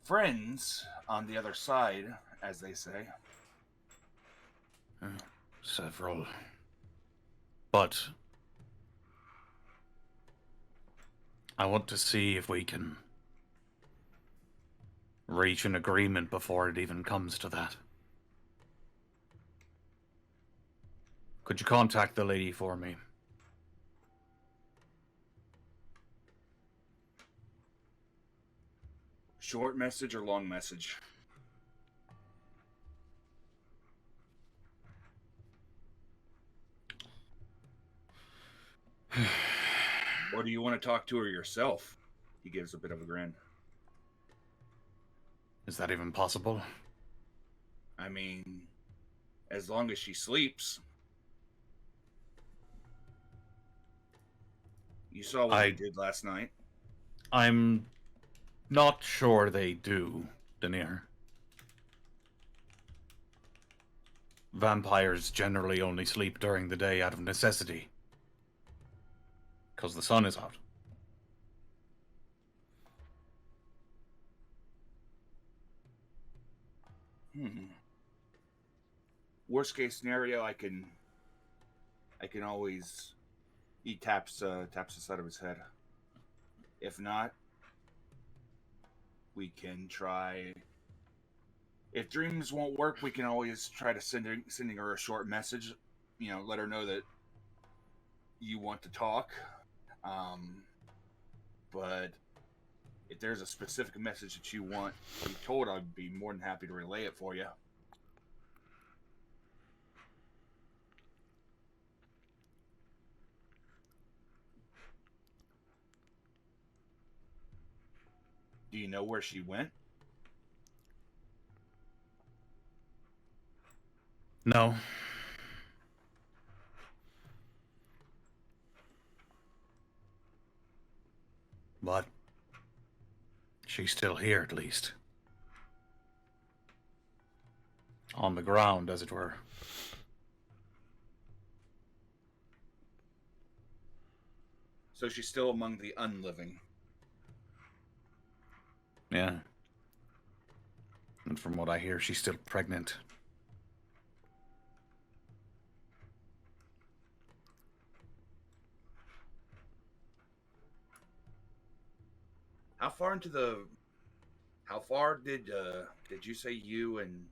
friends on the other side, as they say. Several. But I want to see if we can reach an agreement before it even comes to that. Could you contact the lady for me? Short message or long message? Or do you want to talk to her yourself? He gives a bit of a grin. Is that even possible? I mean, as long as she sleeps. You saw what they did last night. I'm not sure they do, Denir. Vampires generally only sleep during the day out of necessity. Because the sun is out. Worst case scenario, I can always... He taps the side of his head. If not, we can try... If dreams won't work, we can always try to sending her a short message. You know, let her know that you want to talk. But if there's a specific message that you want to be told, I'd be more than happy to relay it for you. Do you know where she went? No. But she's still here, at least. On the ground, as it were. So she's still among the unliving. Yeah. And from what I hear, she's still pregnant. How far did you say you and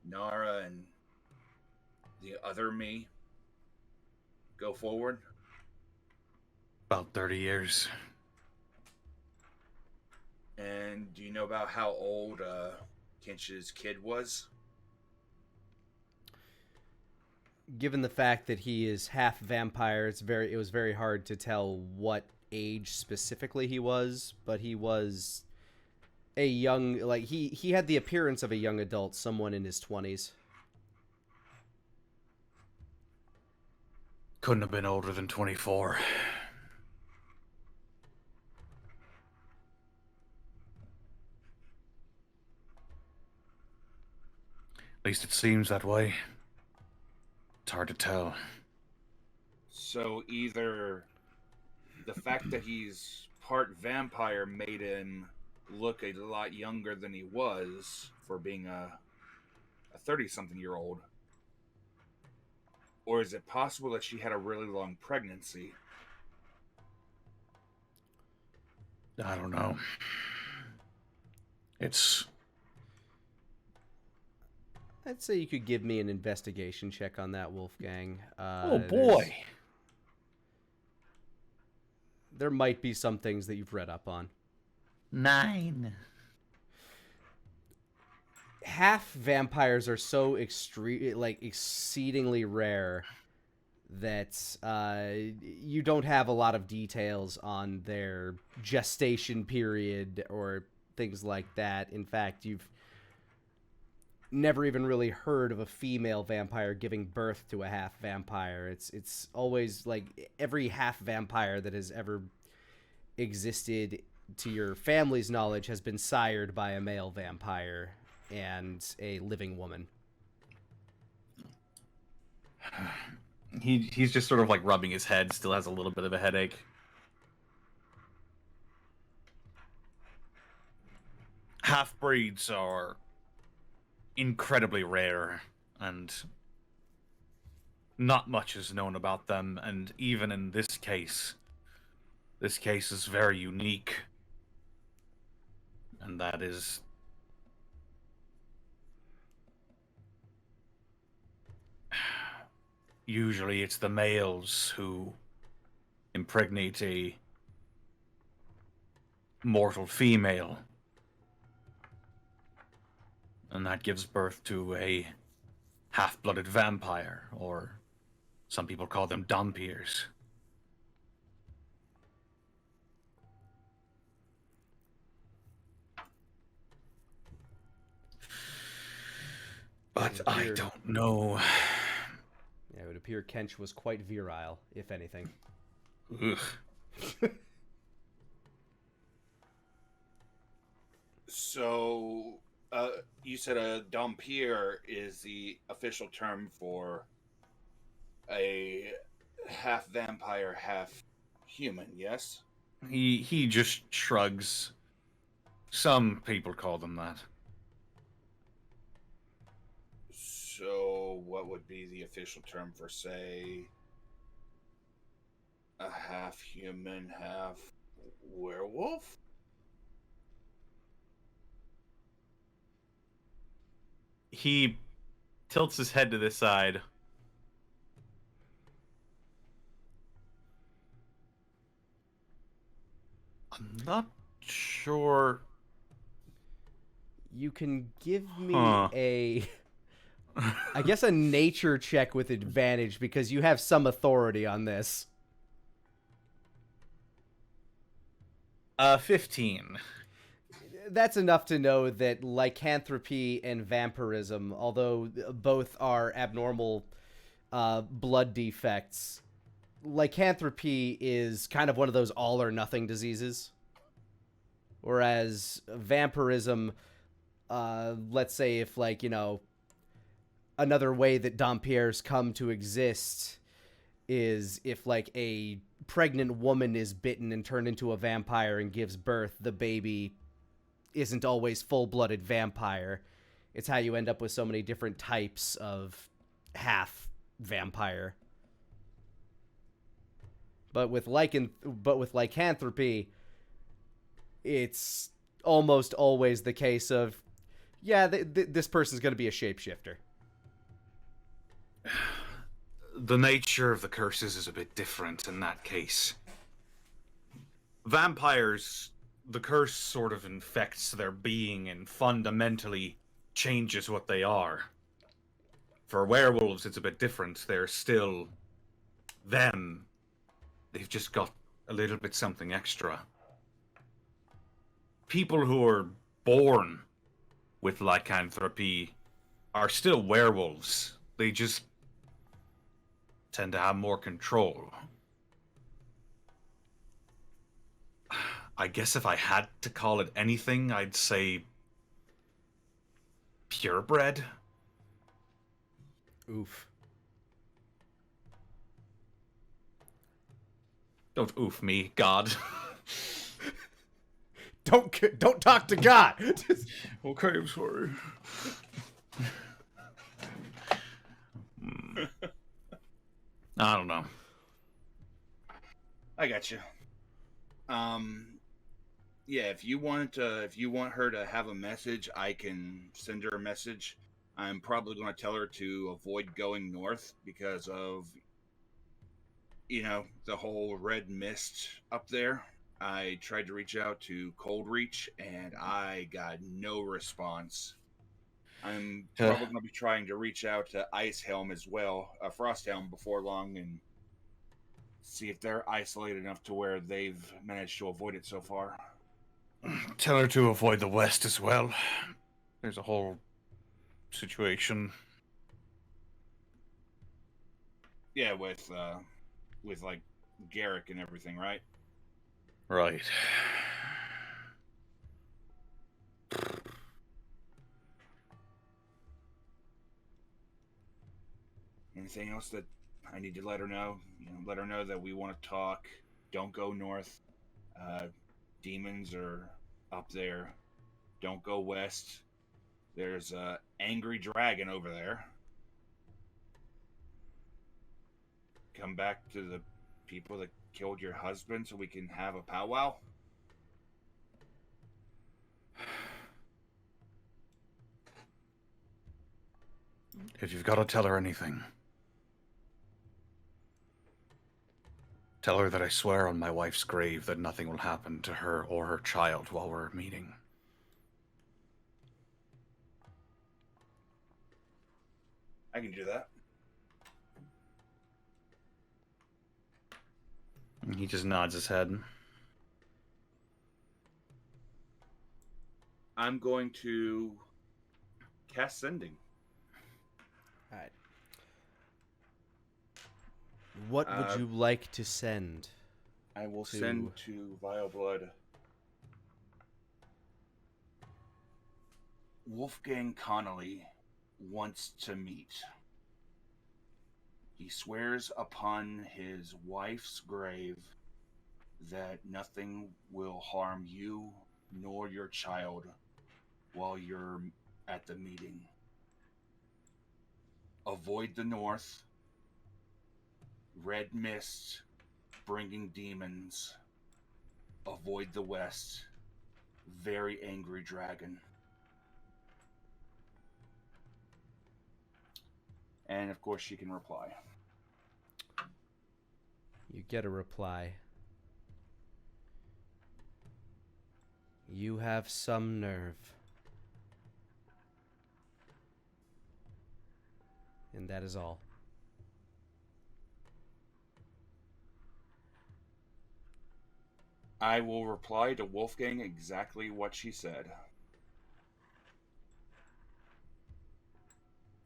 Nara and the other me go forward? About 30 years. And do you know about how old Kinch's kid was? Given the fact that he is half vampire, it was very hard to tell what age specifically he was, but he was a young, like, he had the appearance of a young adult, someone in his 20s. Couldn't have been older than 24. At least it seems that way. It's hard to tell. So either the fact that he's part vampire made him look a lot younger than he was for being a 30-something-year-old, or is it possible that she had a really long pregnancy? I don't know. I'd say you could give me an investigation check on that, Wolfgang. Oh boy! There might be some things that you've read up on. 9. Half vampires are so exceedingly rare that you don't have a lot of details on their gestation period or things like that. In fact, you've never even really heard of a female vampire giving birth to a half vampire. It's always like every half vampire that has ever existed to your family's knowledge has been sired by a male vampire and a living woman. He's just sort of like rubbing his head, still has a little bit of a headache. Half-breeds are incredibly rare, and not much is known about them, and even in this case is very unique. And that is usually it's the males who impregnate a mortal female, and that gives birth to a half-blooded vampire, or some people call them Dompiers. But I don't know. Yeah, it would appear Kench was quite virile, if anything. Ugh. So, you said a Dompier is the official term for a half vampire, half human, yes? He just shrugs. Some people call them that. So, what would be the official term for, say, a half human, half werewolf? He tilts his head to the side. I'm not sure. You can give me I guess a nature check with advantage because you have some authority on this. 15. That's enough to know that lycanthropy and vampirism, although both are abnormal blood defects, lycanthropy is kind of one of those all or nothing diseases. Whereas vampirism, let's say if, like, you know, another way that Dompiers come to exist is if, like, a pregnant woman is bitten and turned into a vampire and gives birth, the baby isn't always full-blooded vampire. It's how you end up with so many different types of half vampire. But with lycanthropy, it's almost always the case of, yeah, this person's going to be a shapeshifter. The nature of the curses is a bit different in that case. Vampires, the curse sort of infects their being and fundamentally changes what they are. For werewolves, it's a bit different. They're still them. They've just got a little bit something extra. People who are born with lycanthropy are still werewolves. They just tend to have more control. I guess if I had to call it anything, I'd say purebred. Oof. Don't oof me, God. Don't talk to God. Okay, I'm sorry. I don't know. I got you. Yeah, if you want her to have a message, I can send her a message. I'm probably going to tell her to avoid going north because of, the whole red mist up there. I tried to reach out to Cold Reach and I got no response. I'm probably going to be trying to reach out to Ice Helm as well, Frost Helm, before long, and see if they're isolated enough to where they've managed to avoid it so far. Tell her to avoid the west as well. There's a whole situation. Yeah, with like Garrick and everything, right? Right. Anything else that I need to let her know? Let her know that we want to talk. Don't go north. Demons are up there. Don't go west. There's a angry dragon over there. Come back to the people that killed your husband so we can have a powwow. If you've got to tell her anything, tell her that I swear on my wife's grave that nothing will happen to her or her child while we're meeting. I can do that. He just nods his head. I'm going to cast Sending. All right. What would you like to send? I will send to Vile Blood Wolfgang Connolly wants to meet. He swears upon his wife's grave that nothing will harm you nor your child while you're at the meeting. Avoid the north. Red mist bringing demons. Avoid the west. Very angry dragon. And of course she can reply. You get a reply. You have some nerve. And that is all. I will reply to Wolfgang exactly what she said.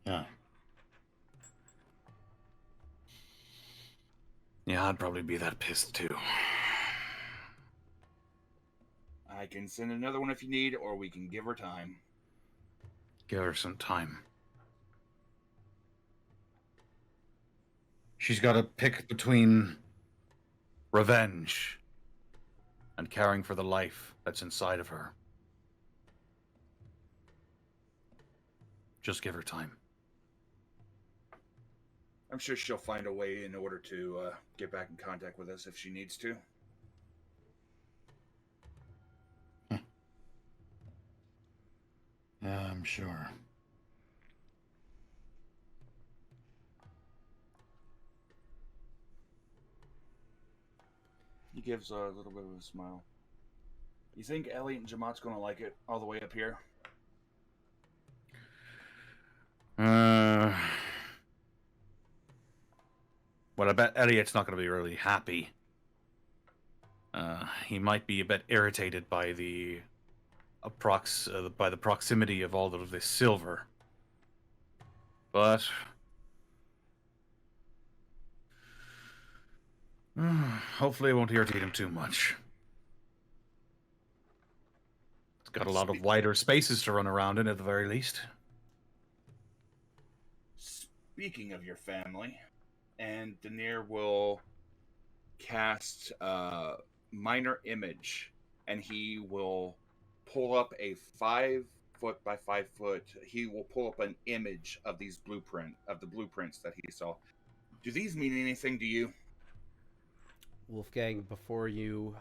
Yeah. Yeah, I'd probably be that pissed too. I can send another one if you need, or we can give her time. Give her some time. She's got to pick between revenge, and caring for the life that's inside of her. Just give her time. I'm sure she'll find a way in order to get back in contact with us if she needs to. Yeah, I'm sure. He gives a little bit of a smile. You think Elliot and Jamat's gonna like it all the way up here? Well, I bet Elliot's not going to be really happy. He might be a bit irritated by the proximity of all of this silver. But hopefully it won't irritate him too much. It's got a lot of wider spaces to run around in at the very least. Speaking of your family, and Denir will cast minor image, and he will pull up a 5 foot by 5 foot. He will pull up an image of the blueprints that he saw. Do these mean anything to you? Wolfgang, before you,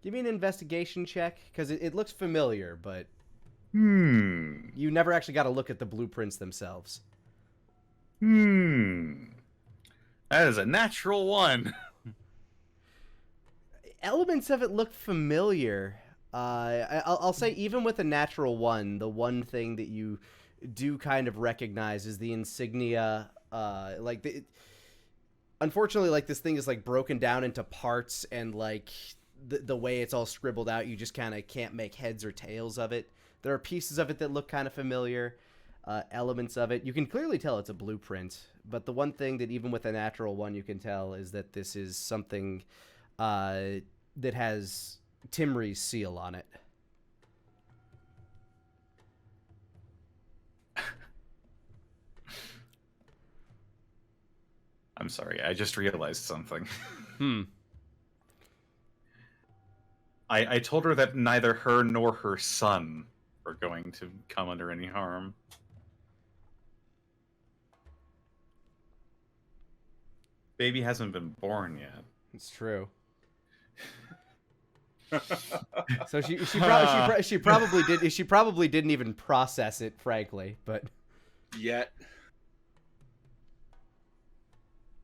give me an investigation check, because it looks familiar, but you never actually got to look at the blueprints themselves. That is a natural 1. Elements of it look familiar. I'll say even with a natural 1, the one thing that you do kind of recognize is the insignia. Unfortunately, like, this thing is like broken down into parts, and like the way it's all scribbled out, you just kind of can't make heads or tails of it. There are pieces of it that look kind of familiar. Elements of it, you can clearly tell it's a blueprint, but the one thing that even with a natural 1 you can tell is that this is something that has Timry's seal on it. I'm sorry, I just realized something. I told her that neither her nor her son were going to come under any harm. Baby hasn't been born yet. It's true. So she probably didn't even process it, frankly, but Yet.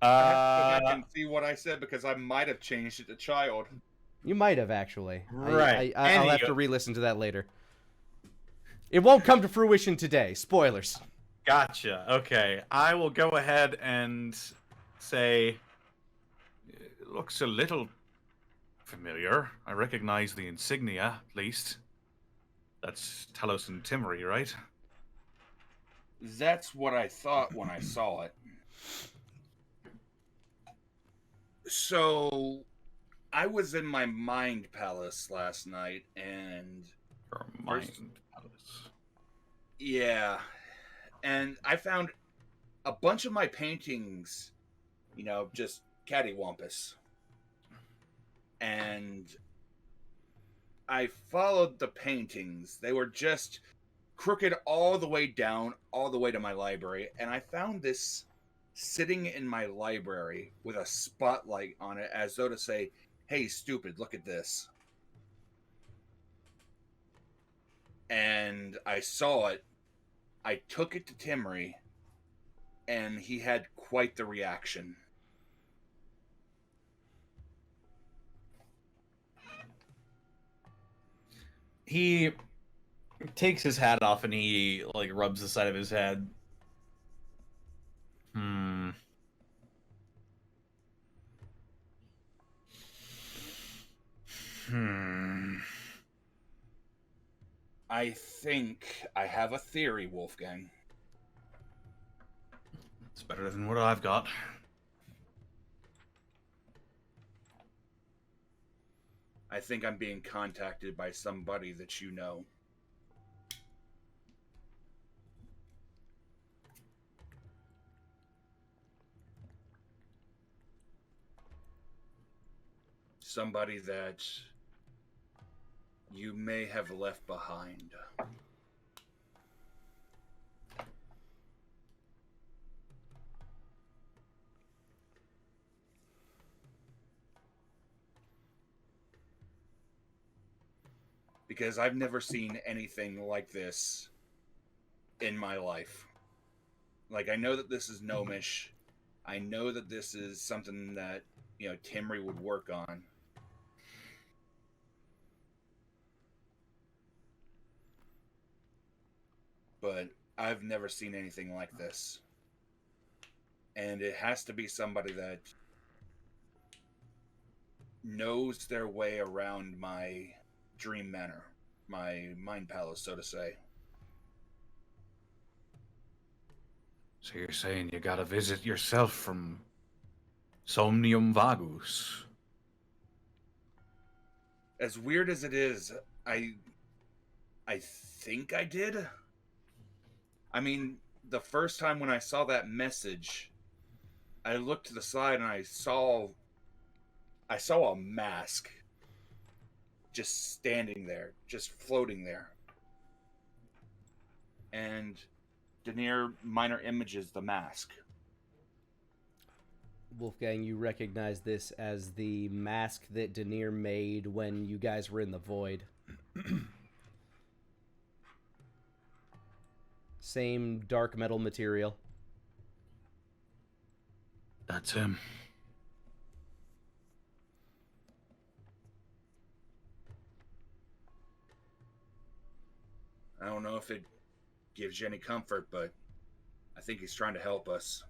I have to go back and see what I said, because I might have changed it to child. you might have actually. Right. I'll have to re-listen to that later. It won't come to fruition today. Spoilers. Gotcha. Okay. I will go ahead and say it looks a little familiar. I recognize the insignia, at least. That's Talos and Timry, right? That's what I thought when I saw it. So, I was in my mind palace last night, and... Or mind palace. Yeah. And I found a bunch of my paintings, just cattywampus. And I followed the paintings. They were just crooked all the way down, all the way to my library. And I found this sitting in my library with a spotlight on it, as though to say, hey, stupid, look at this. And I saw it. I took it to Timry, and he had quite the reaction. He takes his hat off and he rubs the side of his head. I think I have a theory, Wolfgang. It's better than what I've got. I think I'm being contacted by somebody that you know. somebody that you may have left behind. Because I've never seen anything like this in my life. Like, I know that this is gnomish. I know that this is something that, Timry would work on. But I've never seen anything like this. And it has to be somebody that knows their way around my dream manor, my mind palace, so to say. So you're saying you gotta visit yourself from Somnium Vagus? As weird as it is, I think I did. I mean, the first time when I saw that message, I looked to the side and I saw a mask just standing there, just floating there. And Denir minor images the mask. Wolfgang, you recognize this as the mask that Denir made when you guys were in the void. Same dark metal material. That's him. I don't know if it gives you any comfort, but I think he's trying to help us.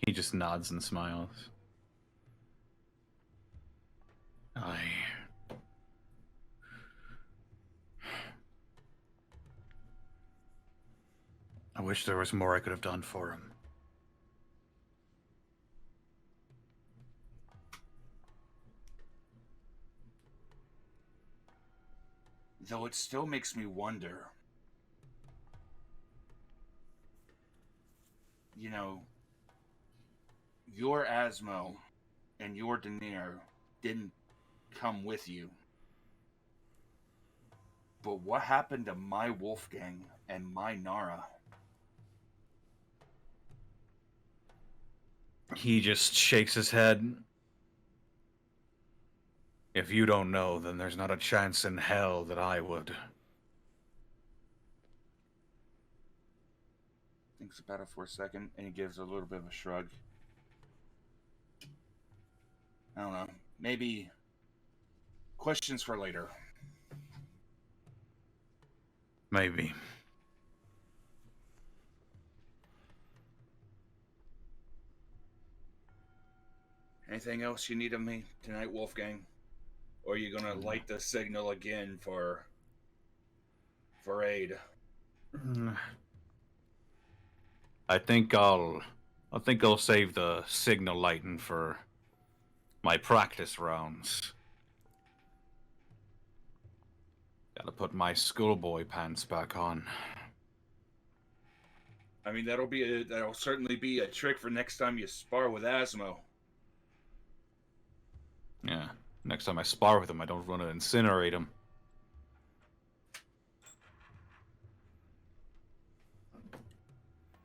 He just nods and smiles. I wish there was more I could have done for him. Though it still makes me wonder. Your Asmo and your Denir didn't come with you. But what happened to my Wolfgang and my Nara? He just shakes his head. If you don't know, then there's not a chance in hell that I would. Thinks about it for a second, and he gives a little bit of a shrug. I don't know. Maybe questions for later. Maybe. Anything else you need of me tonight, Wolfgang? Or are you gonna light the signal again for aid? I think I'll save the signal lighting for my practice rounds. Gotta put my schoolboy pants back on. I mean, that'll certainly be a trick for next time you spar with Asmo. Yeah, next time I spar with him, I don't want to incinerate him.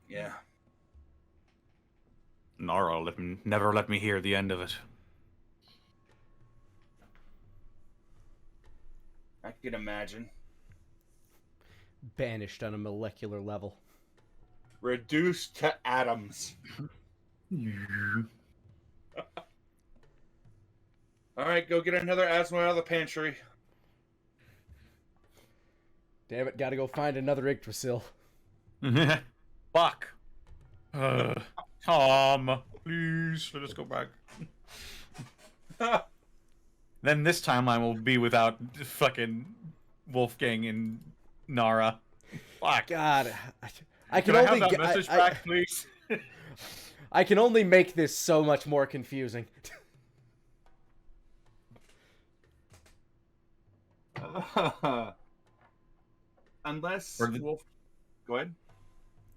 Yeah. Nara never let me hear the end of it. I can imagine. Banished on a molecular level. Reduced to atoms. Alright, go get another Asmo out of the pantry. Damn it, gotta go find another Yggdrasil. Fuck. Tom, please, let us go back. Then this time I will be without fucking Wolfgang and Nara. Fuck. God, I can I only have that message back, please? I can only make this so much more confusing. Unless Or the- Wolf... Go ahead.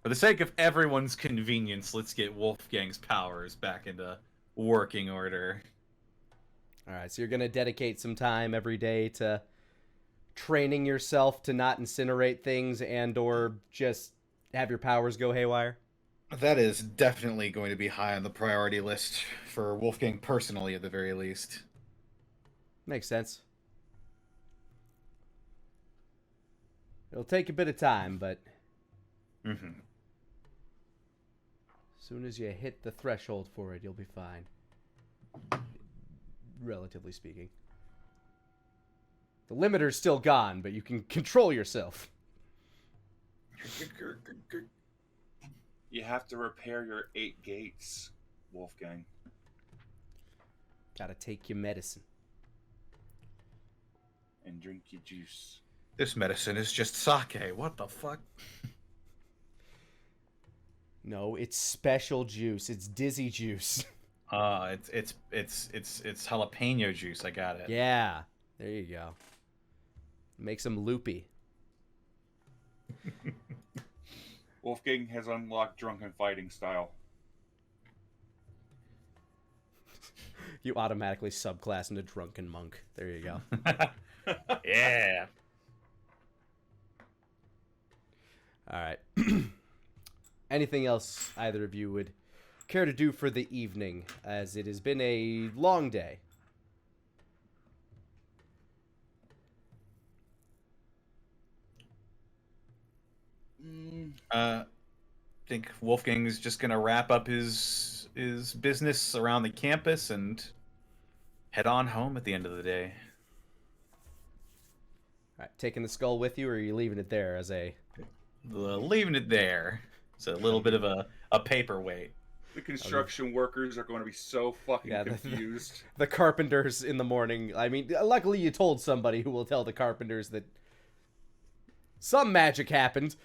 For the sake of everyone's convenience, let's get Wolfgang's powers back into working order. All right, so you're going to dedicate some time every day to training yourself to not incinerate things and or just have your powers go haywire? That is definitely going to be high on the priority list for Wolfgang personally, at the very least. Makes sense. It'll take a bit of time, but as soon as you hit the threshold for it, you'll be fine. Relatively speaking. The limiter's still gone, but you can control yourself. You have to repair your 8 gates, Wolfgang. Gotta take your medicine. And drink your juice. This medicine is just sake. What the fuck? No, it's special juice. It's dizzy juice. It's jalapeno juice. I got it. Yeah, there you go. Makes them loopy. Wolfgang has unlocked drunken fighting style. You automatically subclass into drunken monk. There you go. Yeah. All right. Anything else either of you would care to do for the evening, as it has been a long day? I think Wolfgang is just gonna wrap up his business around the campus and head on home at the end of the day. All right, taking the skull with you, or are you leaving it there as a... Leaving it there. It's a little bit of a paperweight. The construction workers are going to be so fucking confused. The carpenters in the morning. I mean, luckily you told somebody who will tell the carpenters that some magic happened,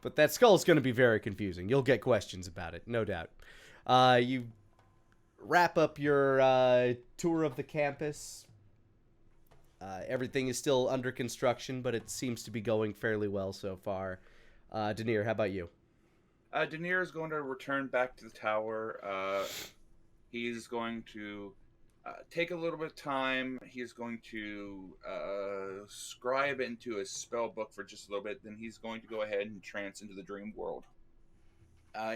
but that skull's going to be very confusing. You'll get questions about it, no doubt. You wrap up your tour of the campus. Everything is still under construction, but it seems to be going fairly well so far. Denir, how about you? Denir is going to return back to the tower. He's going to take a little bit of time. He's going to scribe into his spell book for just a little bit. Then he's going to go ahead and trance into the dream world.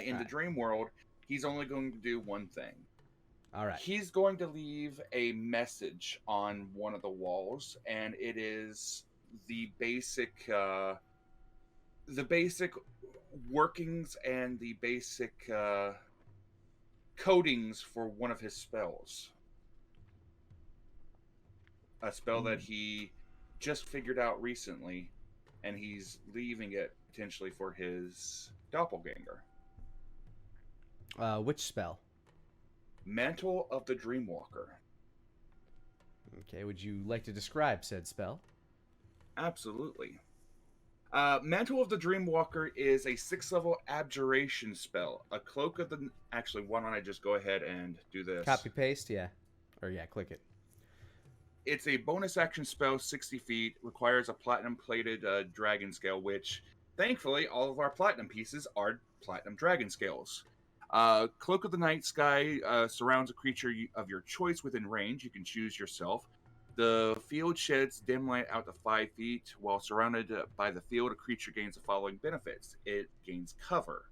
In the dream world, he's only going to do one thing. All right. He's going to leave a message on one of the walls, and it is the basic workings and the basic codings for one of his spells. A spell that he just figured out recently, and he's leaving it potentially for his doppelganger. Which spell? Mantle of the Dreamwalker. Okay, would you like to describe said spell? Absolutely. Mantle of the Dreamwalker is a 6th level abjuration spell. A cloak of the... Actually, why don't I just go ahead and do this? Copy paste, yeah. Or yeah, click it. It's a bonus action spell, 60 feet, requires a platinum plated dragon scale, which thankfully all of our platinum pieces are platinum dragon scales. Cloak of the Night Sky surrounds a creature of your choice within range. You can choose yourself. The field sheds dim light out to 5 feet. While surrounded by the field, a creature gains the following benefits. It gains cover.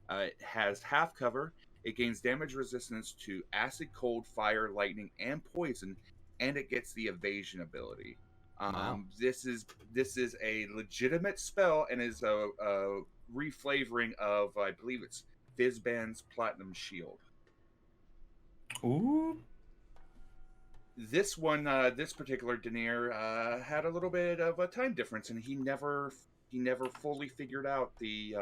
It has half cover. It gains damage resistance to acid, cold, fire, lightning, and poison, and it gets the evasion ability. Wow. This is a legitimate spell and is a reflavoring of, I believe it's Fizban's Platinum Shield. Ooh. This one, this particular Denir, had a little bit of a time difference, and he never fully figured out the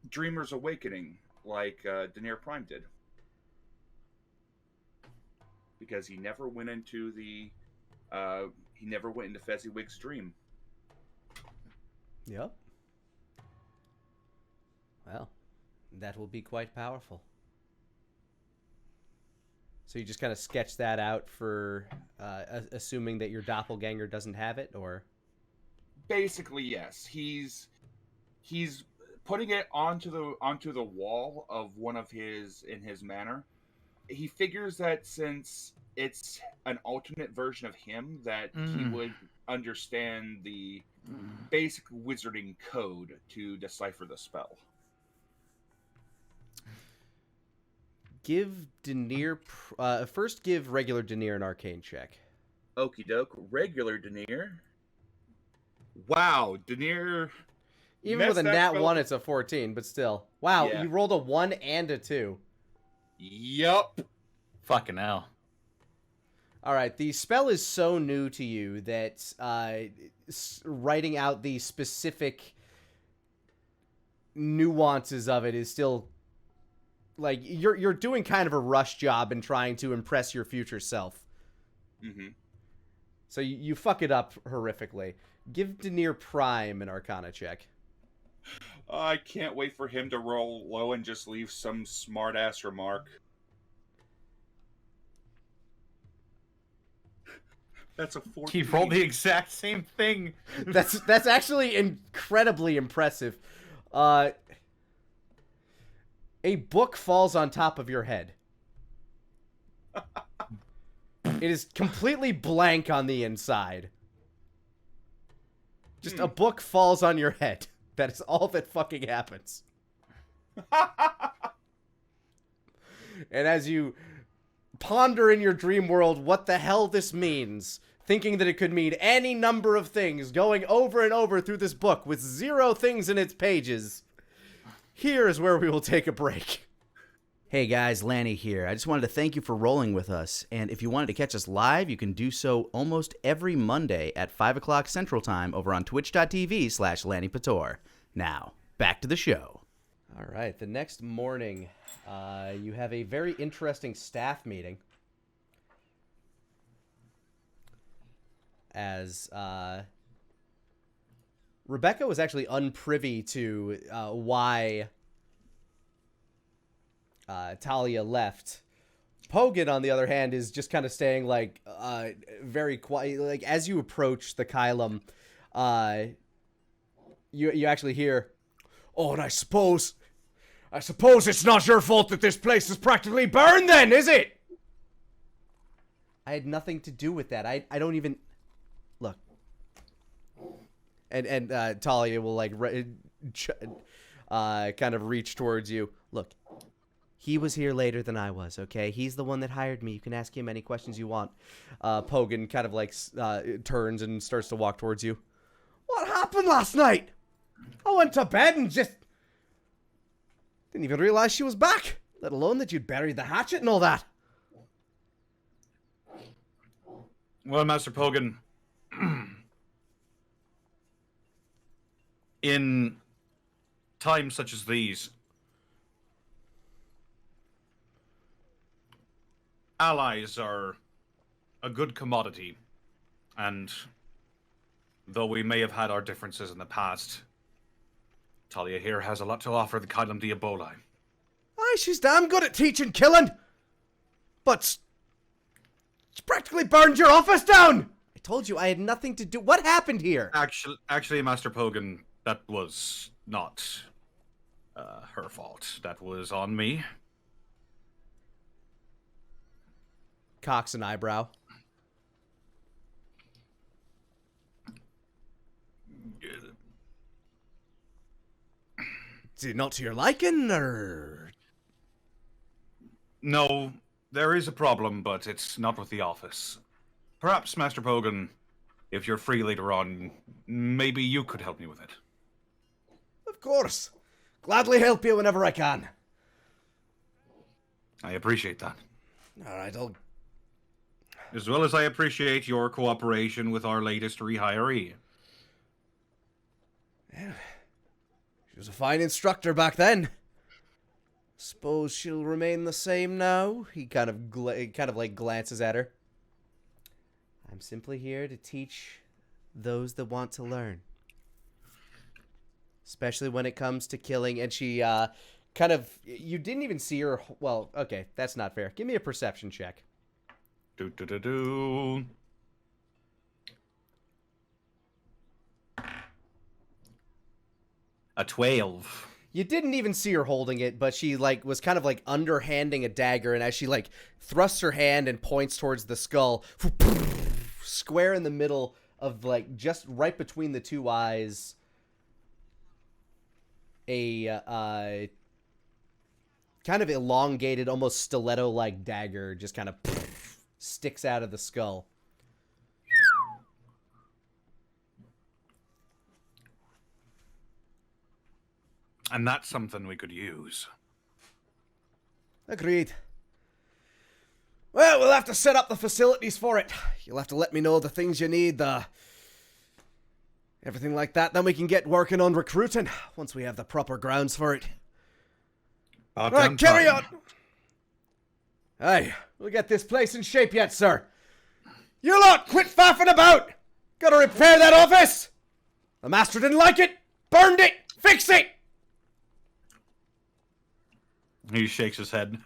Dreamer's Awakening like Denir Prime did, because he never went into Fezziwig's dream. Yep. Well, that will be quite powerful. So you just kind of sketch that out for assuming that your doppelganger doesn't have it, or? Basically, yes. he's putting it onto the wall of one of his manor. He figures that since it's an alternate version of him, that he would understand the basic wizarding code to decipher the spell. Give Denir... first give regular Denir an arcane check. Okie doke. Regular Denir. Wow, Denir... Even with a nat 1, it's a 14, but still. Wow, Yeah. you rolled a 1 and a 2. Yup. Fucking hell. All right, the spell is so new to you that writing out the specific nuances of it is still... Like, you're doing kind of a rush job in trying to impress your future self. Mm-hmm. So you fuck it up horrifically. Give Denir Prime an Arcana check. I can't wait for him to roll low and just leave some smart-ass remark. That's a 14. He rolled the exact same thing. That's actually incredibly impressive. A book falls on top of your head. It is completely blank on the inside. Just a book falls on your head. That is all that fucking happens. And as you ponder in your dream world what the hell this means, thinking that it could mean any number of things, going over and over through this book with 0 things in its pages, here is where we will take a break. Hey guys, Lani here. I just wanted to thank you for rolling with us, and if you wanted to catch us live, you can do so almost every Monday at 5 o'clock Central Time over on twitch.tv/Lanipator. Now, back to the show. All right, the next morning, you have a very interesting staff meeting. As Rebecca was actually unprivy to why Talia left. Pogan, on the other hand, is just kind of staying like very quiet. Like as you approach the Kylum, you actually hear, "Oh, and I suppose it's not your fault that this place is practically burned, then, is it?" I had nothing to do with that. I don't even look. And Talia will like kind of reach towards you. Look. He was here later than I was, okay? He's the one that hired me. You can ask him any questions you want. Pogan kind of like turns and starts to walk towards you. What happened last night? I went to bed and just didn't even realize she was back, let alone that you'd buried the hatchet and all that. Well, Master Pogan, in times such as these, allies are a good commodity, and though we may have had our differences in the past, Talia here has a lot to offer the Kylum Diaboli. Aye, she's damn good at teaching killing, but she practically burned your office down! I told you I had nothing to do. What happened here? Actually, Master Pogan, that was not her fault. That was on me. Cocks an eyebrow. Is it not to your liking, or? No, there is a problem, but it's not with the office. Perhaps, Master Pogan, if you're free later on, maybe you could help me with it. Of course. Gladly help you whenever I can. I appreciate that. All right, I'll... As well as I appreciate your cooperation with our latest rehiree. Yeah. She was a fine instructor back then. Suppose she'll remain the same now? He kind of glances at her. I'm simply here to teach those that want to learn. Especially when it comes to killing. And she you didn't even see her. Well, okay, that's not fair. Give me a perception check. Do. A 12. You didn't even see her holding it, but she like was kind of like underhanding a dagger, and as she like thrusts her hand and points towards the skull, square in the middle of like just right between the two eyes, a kind of elongated, almost stiletto-like dagger just kind of sticks out of the skull. And that's something we could use. Agreed. Well, we'll have to set up the facilities for it. You'll have to let me know the things you need, everything like that. Then we can get working on recruiting once we have the proper grounds for it. Right, carry on! Aye, we'll get this place in shape yet, sir. You lot, quit faffing about! Gotta repair that office! The master didn't like it! Burned it! Fix it! He shakes his head.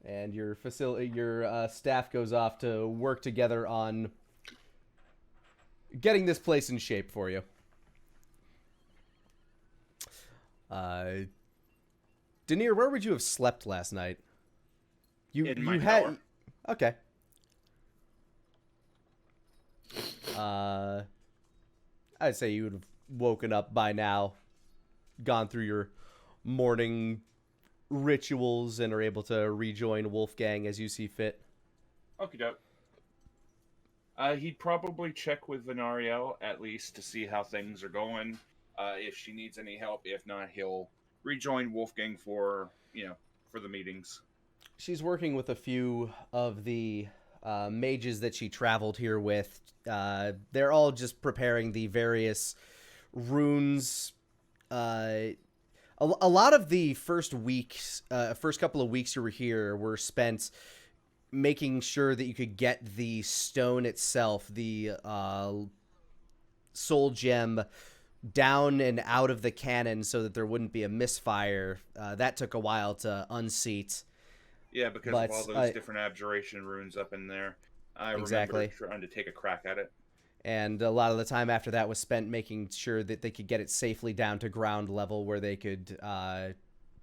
And your staff goes off to work together on getting this place in shape for you. Denir, where would you have slept last night? In my tower. Okay. I'd say you would have woken up by now, gone through your morning rituals, and are able to rejoin Wolfgang as you see fit. Okie doke. He'd probably check with Venariel at least to see how things are going. If she needs any help, if not, he'll rejoin Wolfgang for the meetings. She's working with a few of the mages that she traveled here with. They're all just preparing the various runes. A lot of the first couple of weeks you were here were spent making sure that you could get the stone itself, the soul gem, down and out of the cannon so that there wouldn't be a misfire. That took a while to unseat. Yeah, because of all those different abjuration runes up in there. I remember trying to take a crack at it. And a lot of the time after that was spent making sure that they could get it safely down to ground level where they could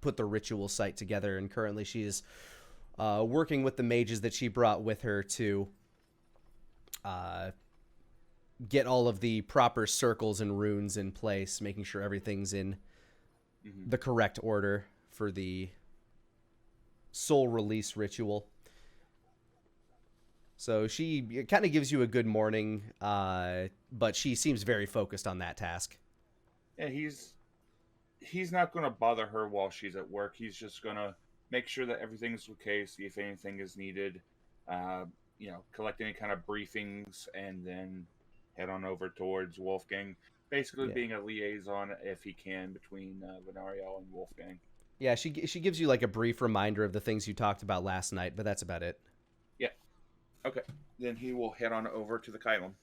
put the ritual site together. And currently she is working with the mages that she brought with her to get all of the proper circles and runes in place, making sure everything's in the correct order for the soul release ritual. So she kind of gives you a good morning, but she seems very focused on that task. Yeah, he's not going to bother her while she's at work. He's just going to make sure that everything's okay, see if anything is needed, collect any kind of briefings, and then head on over towards Wolfgang. Basically being a liaison, if he can, between Venariel and Wolfgang. Yeah, she gives you like a brief reminder of the things you talked about last night, but that's about it. Yeah. Okay. Then he will head on over to the Kylum.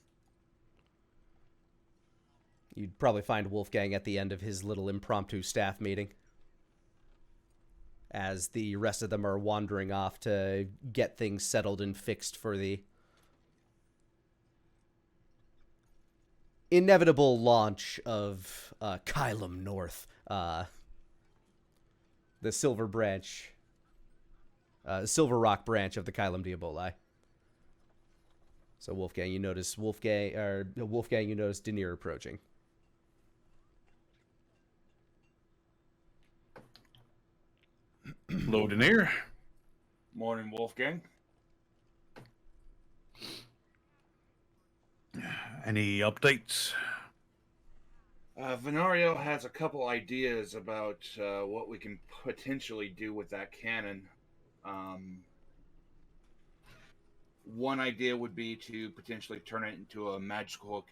You'd probably find Wolfgang at the end of his little impromptu staff meeting, as the rest of them are wandering off to get things settled and fixed for the inevitable launch of Kylum North, the Silver Rock branch of the Kylum Diaboli. So Wolfgang, you notice Denir approaching. Hello, Denir. Morning, Wolfgang. Any updates? Venariel has a couple ideas about what we can potentially do with that cannon. One idea would be to potentially turn it into a magical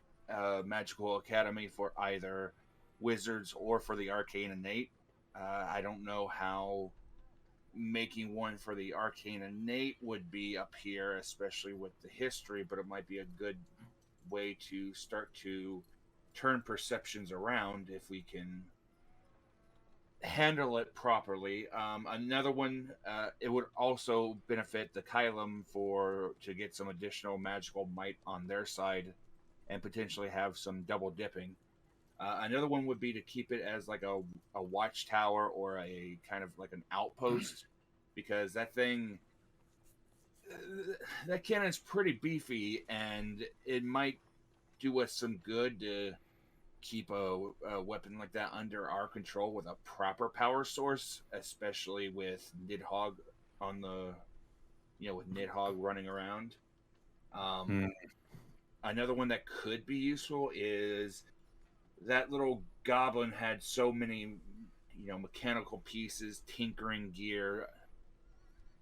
academy for either wizards or for the arcane innate. I don't know how making one for the arcane innate would be up here, especially with the history, but it might be a good way to start to turn perceptions around if we can handle it properly. Another one, it would also benefit the Kylum to get some additional magical might on their side, and potentially have some double dipping. Another one would be to keep it as like a watchtower or a kind of like an outpost, because that cannon's pretty beefy, and it might do us some good to keep a weapon like that under our control with a proper power source, especially with Nidhogg on the, with Nidhogg running around. Another one that could be useful is that little goblin had so many, mechanical pieces, tinkering gear.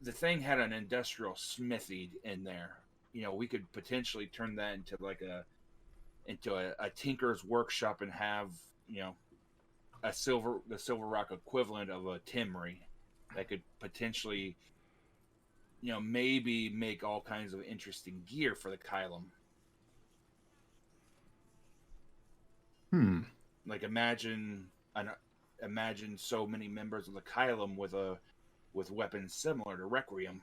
The thing had an industrial smithy in there. We could potentially turn that into like a tinker's workshop and have, the Silver Rock equivalent of a Timry that could potentially, maybe make all kinds of interesting gear for the Kylum. Like imagine so many members of the Kylum with weapons similar to Requiem.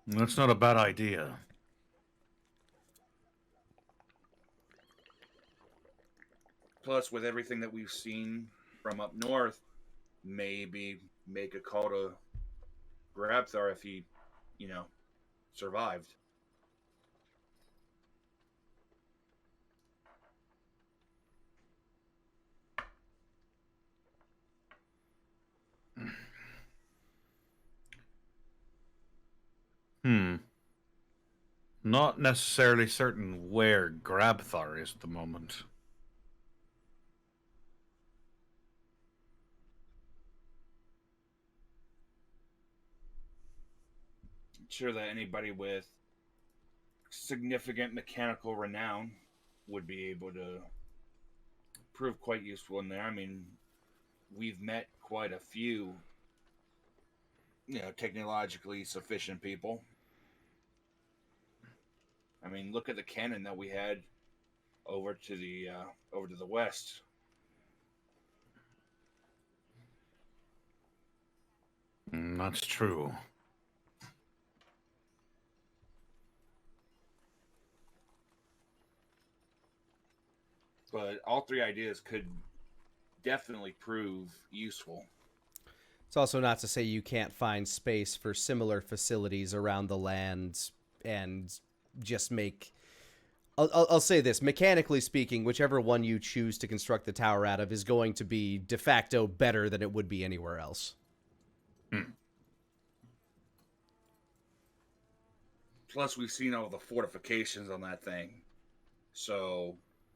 That's not a bad idea. Plus, with everything that we've seen from up north, maybe make a call to Grabthar if he, survived. Not necessarily certain where Grabthar is at the moment. I'm sure that anybody with significant mechanical renown would be able to prove quite useful in there. I mean, we've met quite a few, technologically sufficient people. I mean, look at the cannon that we had over to the west. That's true. But all three ideas could definitely prove useful. It's also not to say you can't find space for similar facilities around the land and just make... I'll say this, mechanically speaking, whichever one you choose to construct the tower out of is going to be de facto better than it would be anywhere else. Plus, we've seen all the fortifications on that thing. So,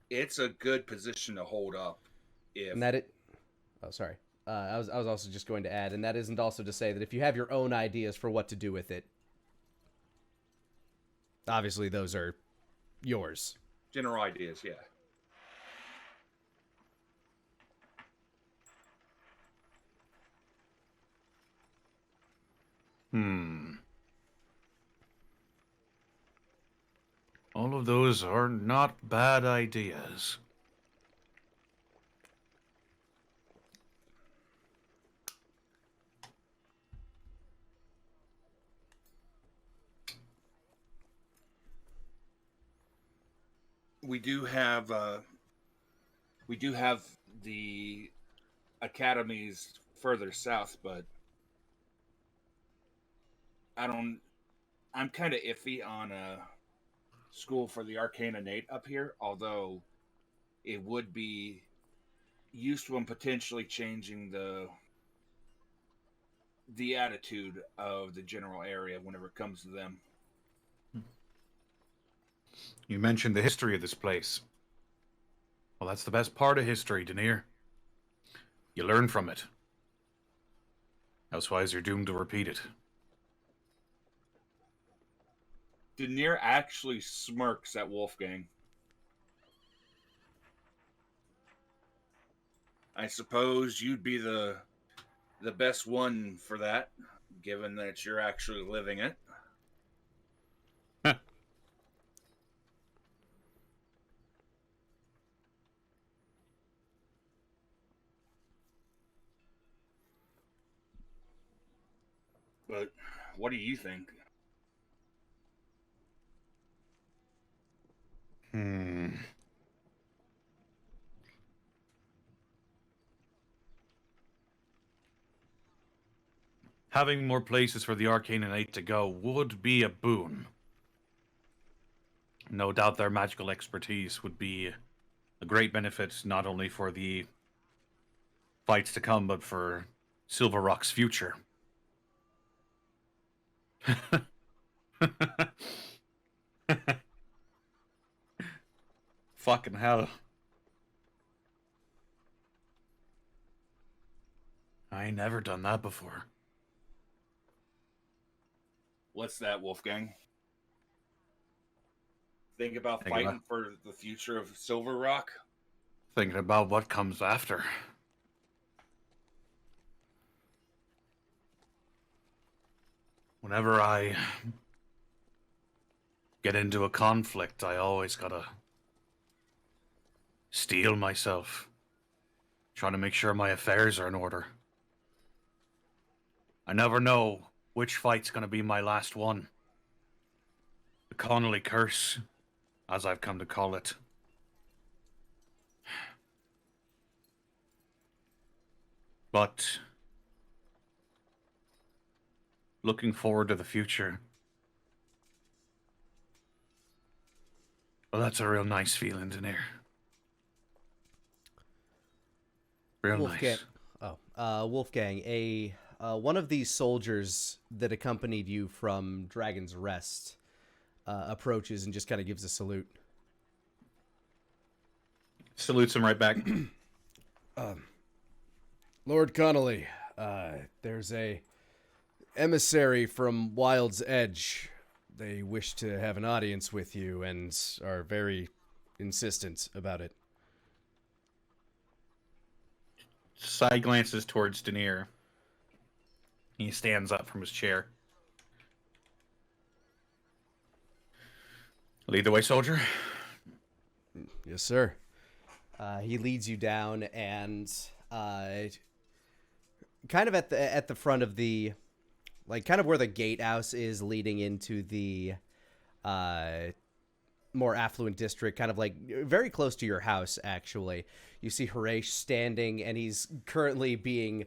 it's a good position to hold up. And that it... Oh, sorry. I was also just going to add, and that isn't also to say that if you have your own ideas for what to do with it, obviously those are yours. General ideas, yeah. All of those are not bad ideas. We do have the academies further south, but I'm kind of iffy on a school for the Arcane innate up here, although it would be useful in potentially changing the attitude of the general area whenever it comes to them. You mentioned the history of this place. Well, that's the best part of history, Denir. You learn from it. Elsewise, you're doomed to repeat it. Denir actually smirks at Wolfgang. I suppose you'd be the best one for that, given that you're actually living it. But what do you think? Having more places for the Arcane Innate to go would be a boon. No doubt their magical expertise would be a great benefit, not only for the fights to come, but for Silver Rock's future. Fucking hell. I ain't never done that before. What's that, Wolfgang? Think about Think fighting about- for the future of Silver Rock? Thinking about what comes after. Whenever I get into a conflict, I always gotta steel myself, trying to make sure my affairs are in order. I never know which fight's gonna be my last one. The Connolly Curse, as I've come to call it. But looking forward to the future, well, that's a real nice feeling, Denir. Real Wolfgang. nice. Wolfgang, one of these soldiers that accompanied you from Dragon's Rest approaches and just kind of gives a salute. Salutes him right back. Lord Connolly, there's a emissary from Wild's Edge. They wish to have an audience with you and are very insistent about it. Side glances towards Denir. He stands up from his chair. Lead the way, soldier. Yes, sir. He leads you down and kind of at the front of the, like, kind of where the gatehouse is leading into the more affluent district, kind of like very close to your house, actually. You see Harish standing, and he's currently being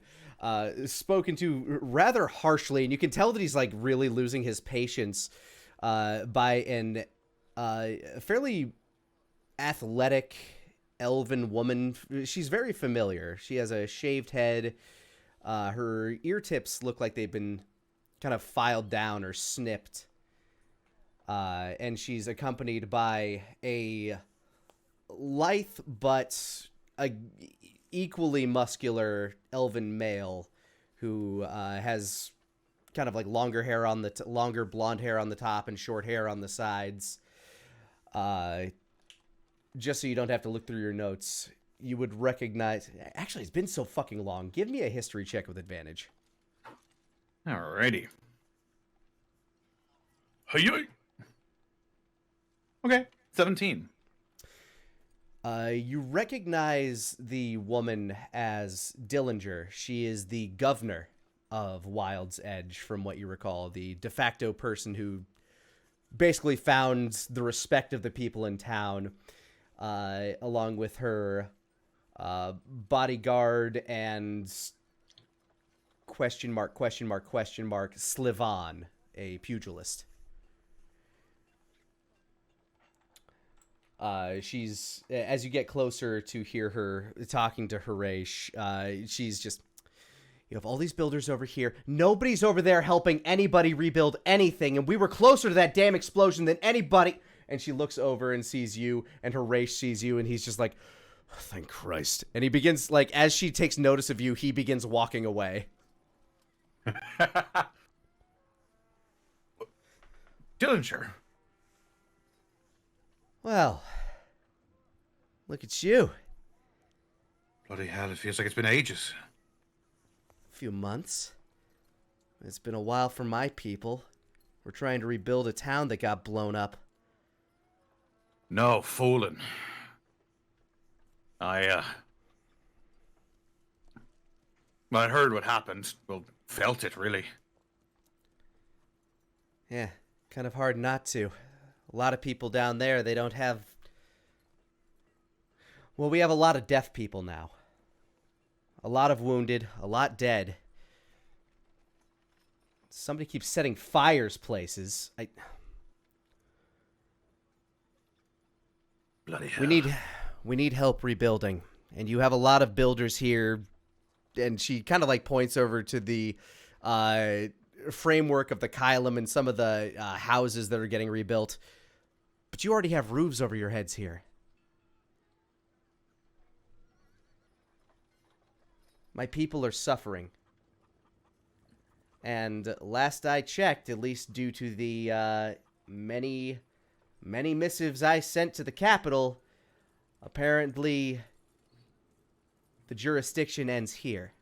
spoken to rather harshly, and you can tell that he's like really losing his patience by an fairly athletic elven woman. She's very familiar. She has a shaved head. Her ear tips look like they've been kind of filed down or snipped. And she's accompanied by a lithe but equally muscular elven male who has kind of like longer hair on the longer blonde hair on the top and short hair on the sides. Just so you don't have to look through your notes, you would recognize... Actually, it's been so fucking long. Give me a history check with advantage. Alrighty. Hey. Okay, 17. You recognize the woman as Dillinger. She is the governor of Wild's Edge, from what you recall. The de facto person who basically found the respect of the people in town, along with her bodyguard and question mark Slivan, a pugilist. She's, as you get closer to hear her talking to Harish, she's just, you have all these builders over here. Nobody's over there helping anybody rebuild anything, and we were closer to that damn explosion than anybody. And she looks over and sees you, and Harish sees you, and he's just like, oh, thank Christ. And he begins, like, as she takes notice of you, he begins walking away. Dillinger. Well, look at you. Bloody hell, it feels like it's been ages. A few months. It's been a while for my people. We're trying to rebuild a town that got blown up. No fooling. I heard what happened. Well, felt it, really. Yeah, kind of hard not to. A lot of people down there, they don't have... Well, we have a lot of deaf people now. A lot of wounded, a lot dead. Somebody keeps setting fires places. Bloody hell. We need help rebuilding. And you have a lot of builders here. And she kind of like points over to the framework of the Kylum and some of the houses that are getting rebuilt. But you already have roofs over your heads here. My people are suffering. And last I checked, at least due to the many missives I sent to the capital, apparently the jurisdiction ends here.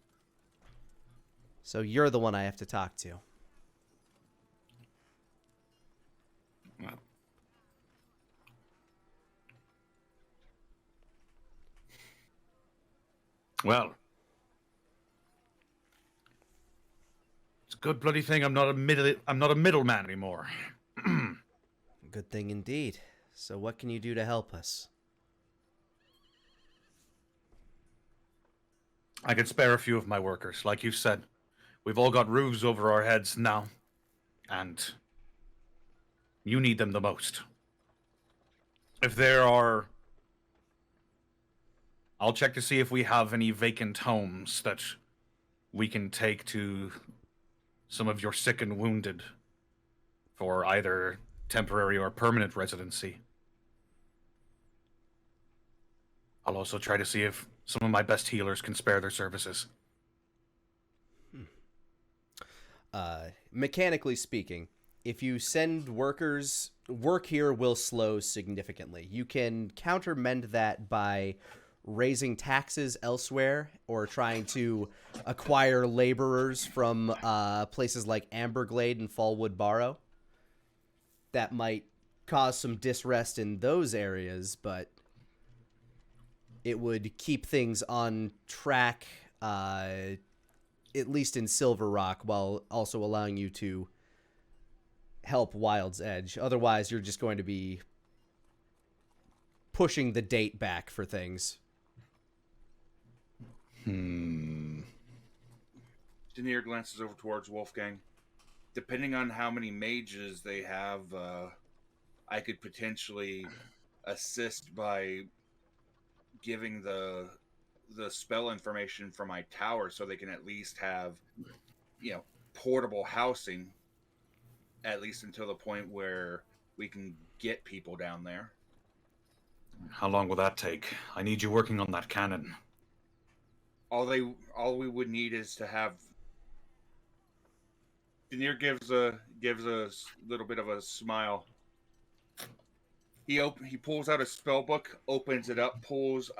So you're the one I have to talk to. Well, it's a good bloody thing I'm not a middleman anymore. Good thing indeed. So what can you do to help us? I could spare a few of my workers, like you said. We've all got roofs over our heads now, and you need them the most. If there are... I'll check to see if we have any vacant homes that we can take to some of your sick and wounded for either temporary or permanent residency. I'll also try to see if some of my best healers can spare their services. Mechanically speaking, if you send workers, work here will slow significantly. You can countermand that by raising taxes elsewhere or trying to acquire laborers from places like Amberglade and Fallwood Barrow. That might cause some disrest in those areas, but it would keep things on track, at least in Silver Rock, while also allowing you to help Wild's Edge. Otherwise, you're just going to be pushing the date back for things. Denir glances over towards Wolfgang. Depending on how many mages they have, I could potentially assist by giving the spell information for my tower so they can at least have, portable housing, at least until the point where we can get people down there. How long will that take? I need you working on that cannon. All we would need is to have... Denir gives a little bit of a smile. He pulls out a spell book, opens it up, pulls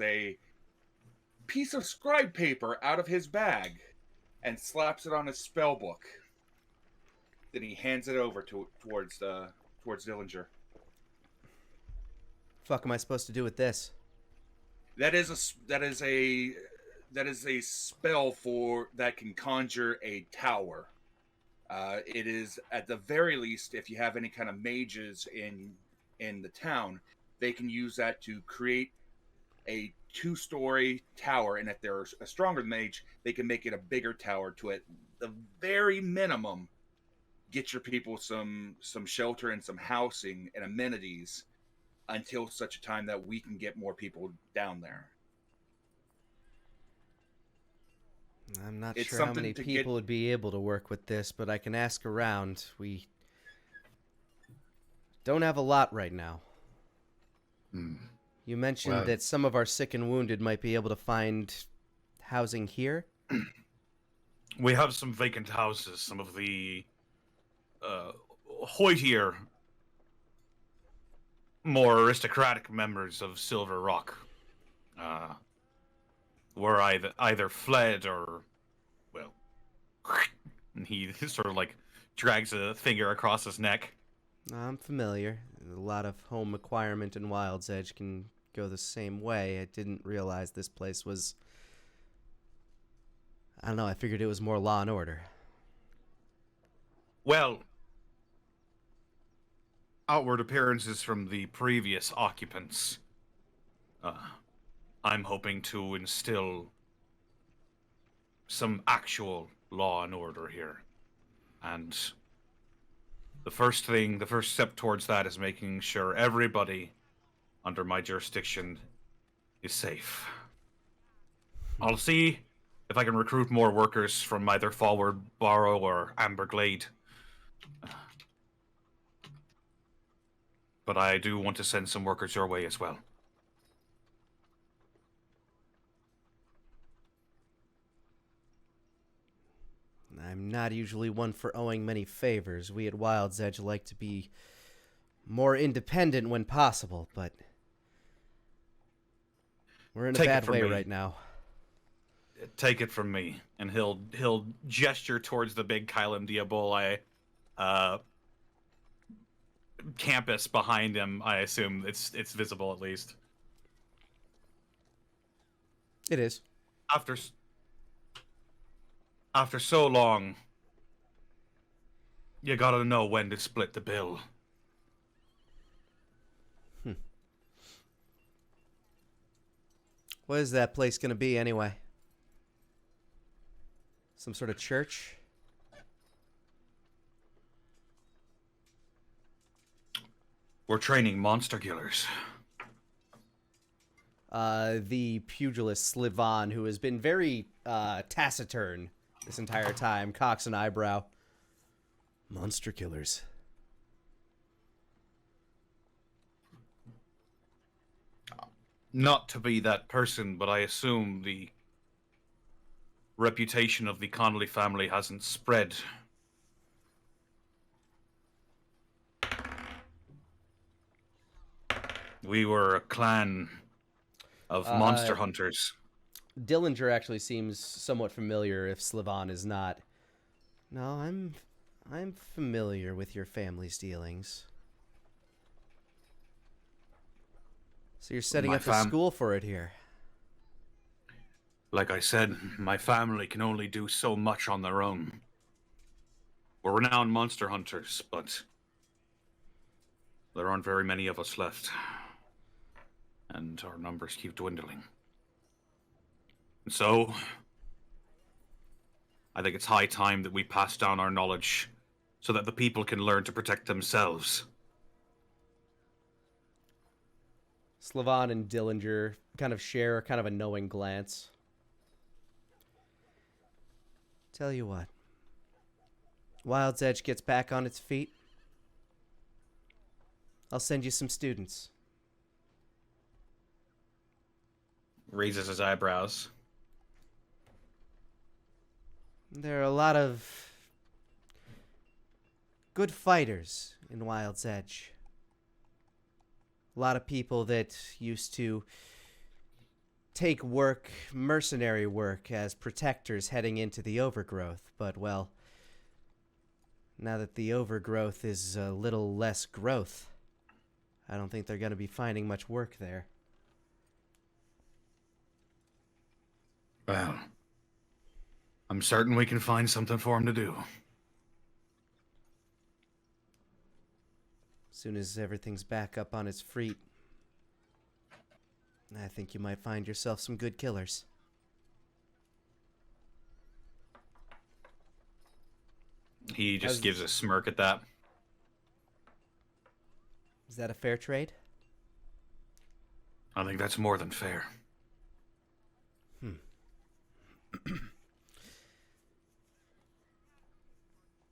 a piece of scribe paper out of his bag, and slaps it on his spell book. Then he hands it over towards Dillinger. Fuck am I supposed to do with this? That is a spell that can conjure a tower. It is, at the very least, if you have any kind of mages in the town, they can use that to create a 2-story tower, and if they're a stronger mage, they can make it a bigger tower to, at the very minimum, get your people some shelter and some housing and amenities until such a time that we can get more people down there. I'm not sure how many people would be able to work with this, but I can ask around. We don't have a lot right now. You mentioned that some of our sick and wounded might be able to find housing here. We have some vacant houses. Some of the hoitier, more aristocratic members of Silver Rock were either fled or, well, and he sort of like drags a finger across his neck. I'm familiar. A lot of home acquirement in Wild's Edge can go the same way. I didn't realize this place was... I don't know, I figured it was more law and order. Well, outward appearances from the previous occupants. I'm hoping to instill some actual law and order here. And the first step towards that is making sure everybody under my jurisdiction is safe. I'll see if I can recruit more workers from either Forward Barrow or Amberglade. But I do want to send some workers your way as well. I'm not usually one for owing many favors. We at Wild's Edge like to be more independent when possible, but we're in a bad way right now. Take it from me. And he'll gesture towards the big Kylum Diaboli campus behind him. I assume it's visible at least. It is. After so long, you gotta know when to split the bill. What is that place gonna be anyway? Some sort of church? We're training monster killers. The pugilist Slivan, who has been very taciturn this entire time, cocks an eyebrow. Monster killers. Not to be that person, but I assume the reputation of the Connolly family hasn't spread. We were a clan of monster hunters. Dillinger actually seems somewhat familiar, if Slivan is not. No, I'm familiar with your family's dealings. So you're setting up a school for it here. Like I said, my family can only do so much on their own. We're renowned monster hunters, but there aren't very many of us left. And our numbers keep dwindling. And so, I think it's high time that we pass down our knowledge so that the people can learn to protect themselves. Slivan and Dillinger kind of share kind of a knowing glance. Tell you what. Wild's Edge gets back on its feet. I'll send you some students. Raises his eyebrows. There are a lot of good fighters in Wild's Edge. A lot of people that used to take work, mercenary work, as protectors heading into the overgrowth. But, well, now that the overgrowth is a little less growth, I don't think they're going to be finding much work there. Well, I'm certain we can find something for him to do. As soon as everything's back up on its feet, I think you might find yourself some good killers. He just gives a smirk at that. Is that a fair trade? I think that's more than fair.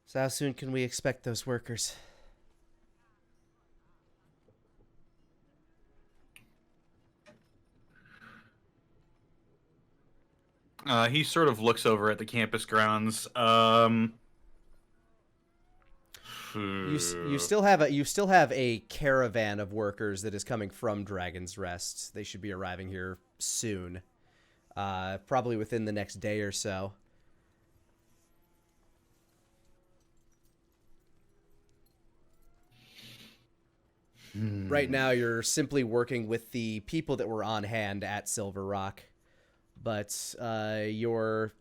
So how soon can we expect those workers? He sort of looks over at the campus grounds. You still have a caravan of workers that is coming from Dragon's Rest. They should be arriving here soon. Probably within the next day or so. Right now, you're simply working with the people that were on hand at Silver Rock, but your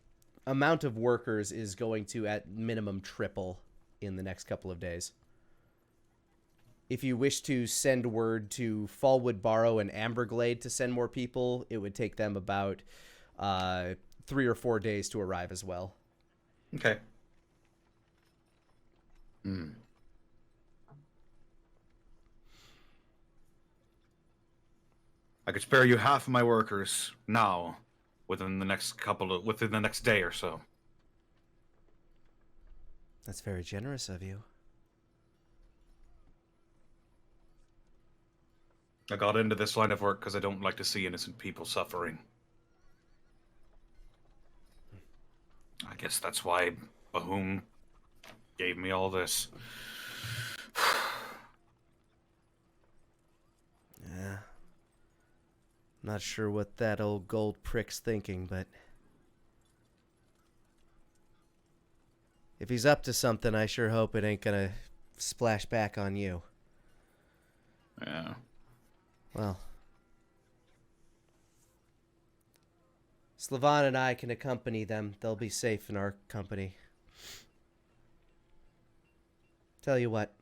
amount of workers is going to, at minimum, triple in the next couple of days. If you wish to send word to Fallwood Barrow and Amberglade to send more people, it would take them about 3 or 4 days to arrive as well. Okay. I could spare you half of my workers now, within the next day or so. That's very generous of you. I got into this line of work because I don't like to see innocent people suffering. I guess that's why Bahum gave me all this. Yeah. Not sure what that old gold prick's thinking, but if he's up to something, I sure hope it ain't gonna splash back on you. Yeah. Well, Slavan and I can accompany them. They'll be safe in our company. Tell you what,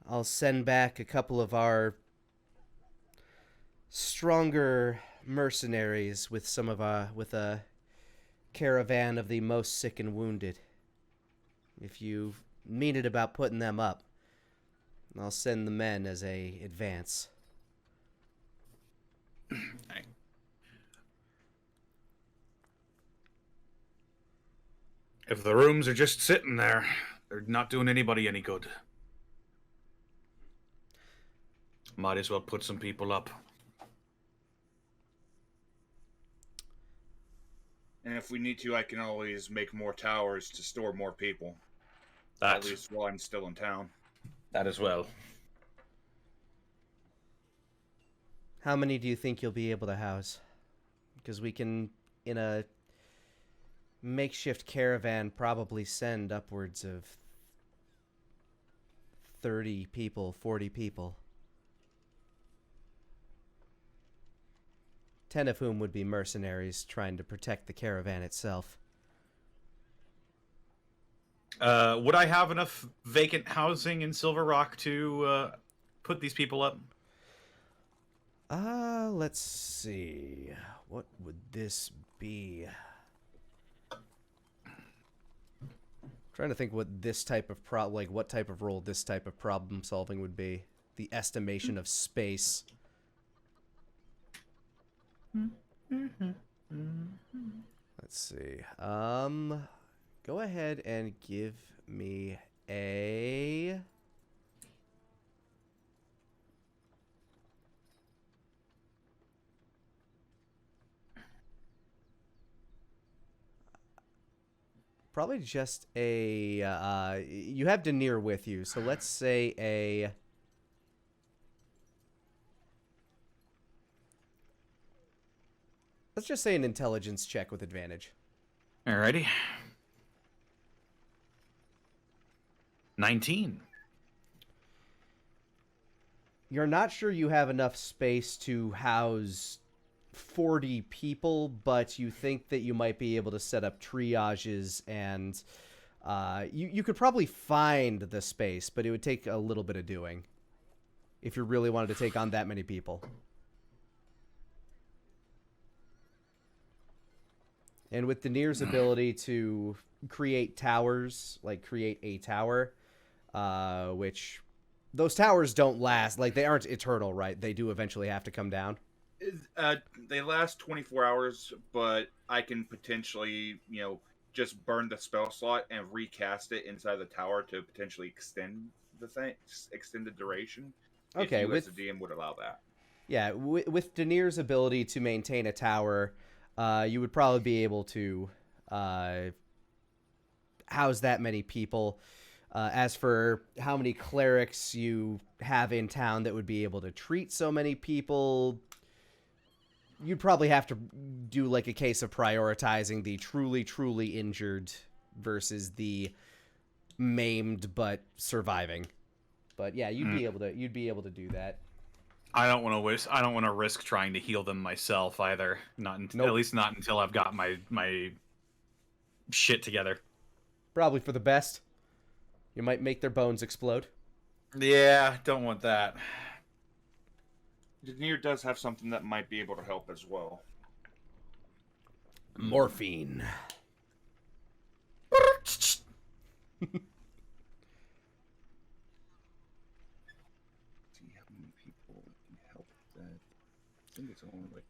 I'll send back a couple of our stronger mercenaries with a caravan of the most sick and wounded. If you mean it about putting them up, I'll send the men as a advance. If the rooms are just sitting there, they're not doing anybody any good. Might as well put some people up. And if we need to, I can always make more towers to store more people. That, At least while I'm still in town. that as well. How many do you think you'll be able to house? Because we can, in a makeshift caravan, probably send upwards of 30 people, 40 people. 10 of whom would be mercenaries trying to protect the caravan itself. Would I have enough vacant housing in Silver Rock to put these people up? Let's see. What would this be? Trying to think what this type of what type of role this type of problem solving would be. The estimation of space. Let's see. Go ahead and give me a... Probably just a... you have Denir with you, so let's say a... Let's just say an intelligence check with advantage. Alrighty. 19. You're not sure you have enough space to house 40 people, but you think that you might be able to set up triages, and you could probably find the space, but it would take a little bit of doing if you really wanted to take on that many people. And with Denir's ability to create towers, like create a tower, which those towers don't last, like they aren't eternal, right? They do eventually have to come down. They last 24 hours, but I can potentially, just burn the spell slot and recast it inside the tower to potentially extend the duration. Okay, if you as a DM would allow that. Yeah, with Denir's ability to maintain a tower, you would probably be able to house that many people. As for how many clerics you have in town that would be able to treat so many people, you'd probably have to do like a case of prioritizing the truly, truly injured versus the maimed but surviving. But yeah, you'd be able to do that. I don't want to risk trying to heal them myself either. At least not until I've got my shit together. Probably for the best. You might make their bones explode. Yeah, don't want that. Denir does have something that might be able to help as well. Morphine. See how many people can help with that. I think it's only like.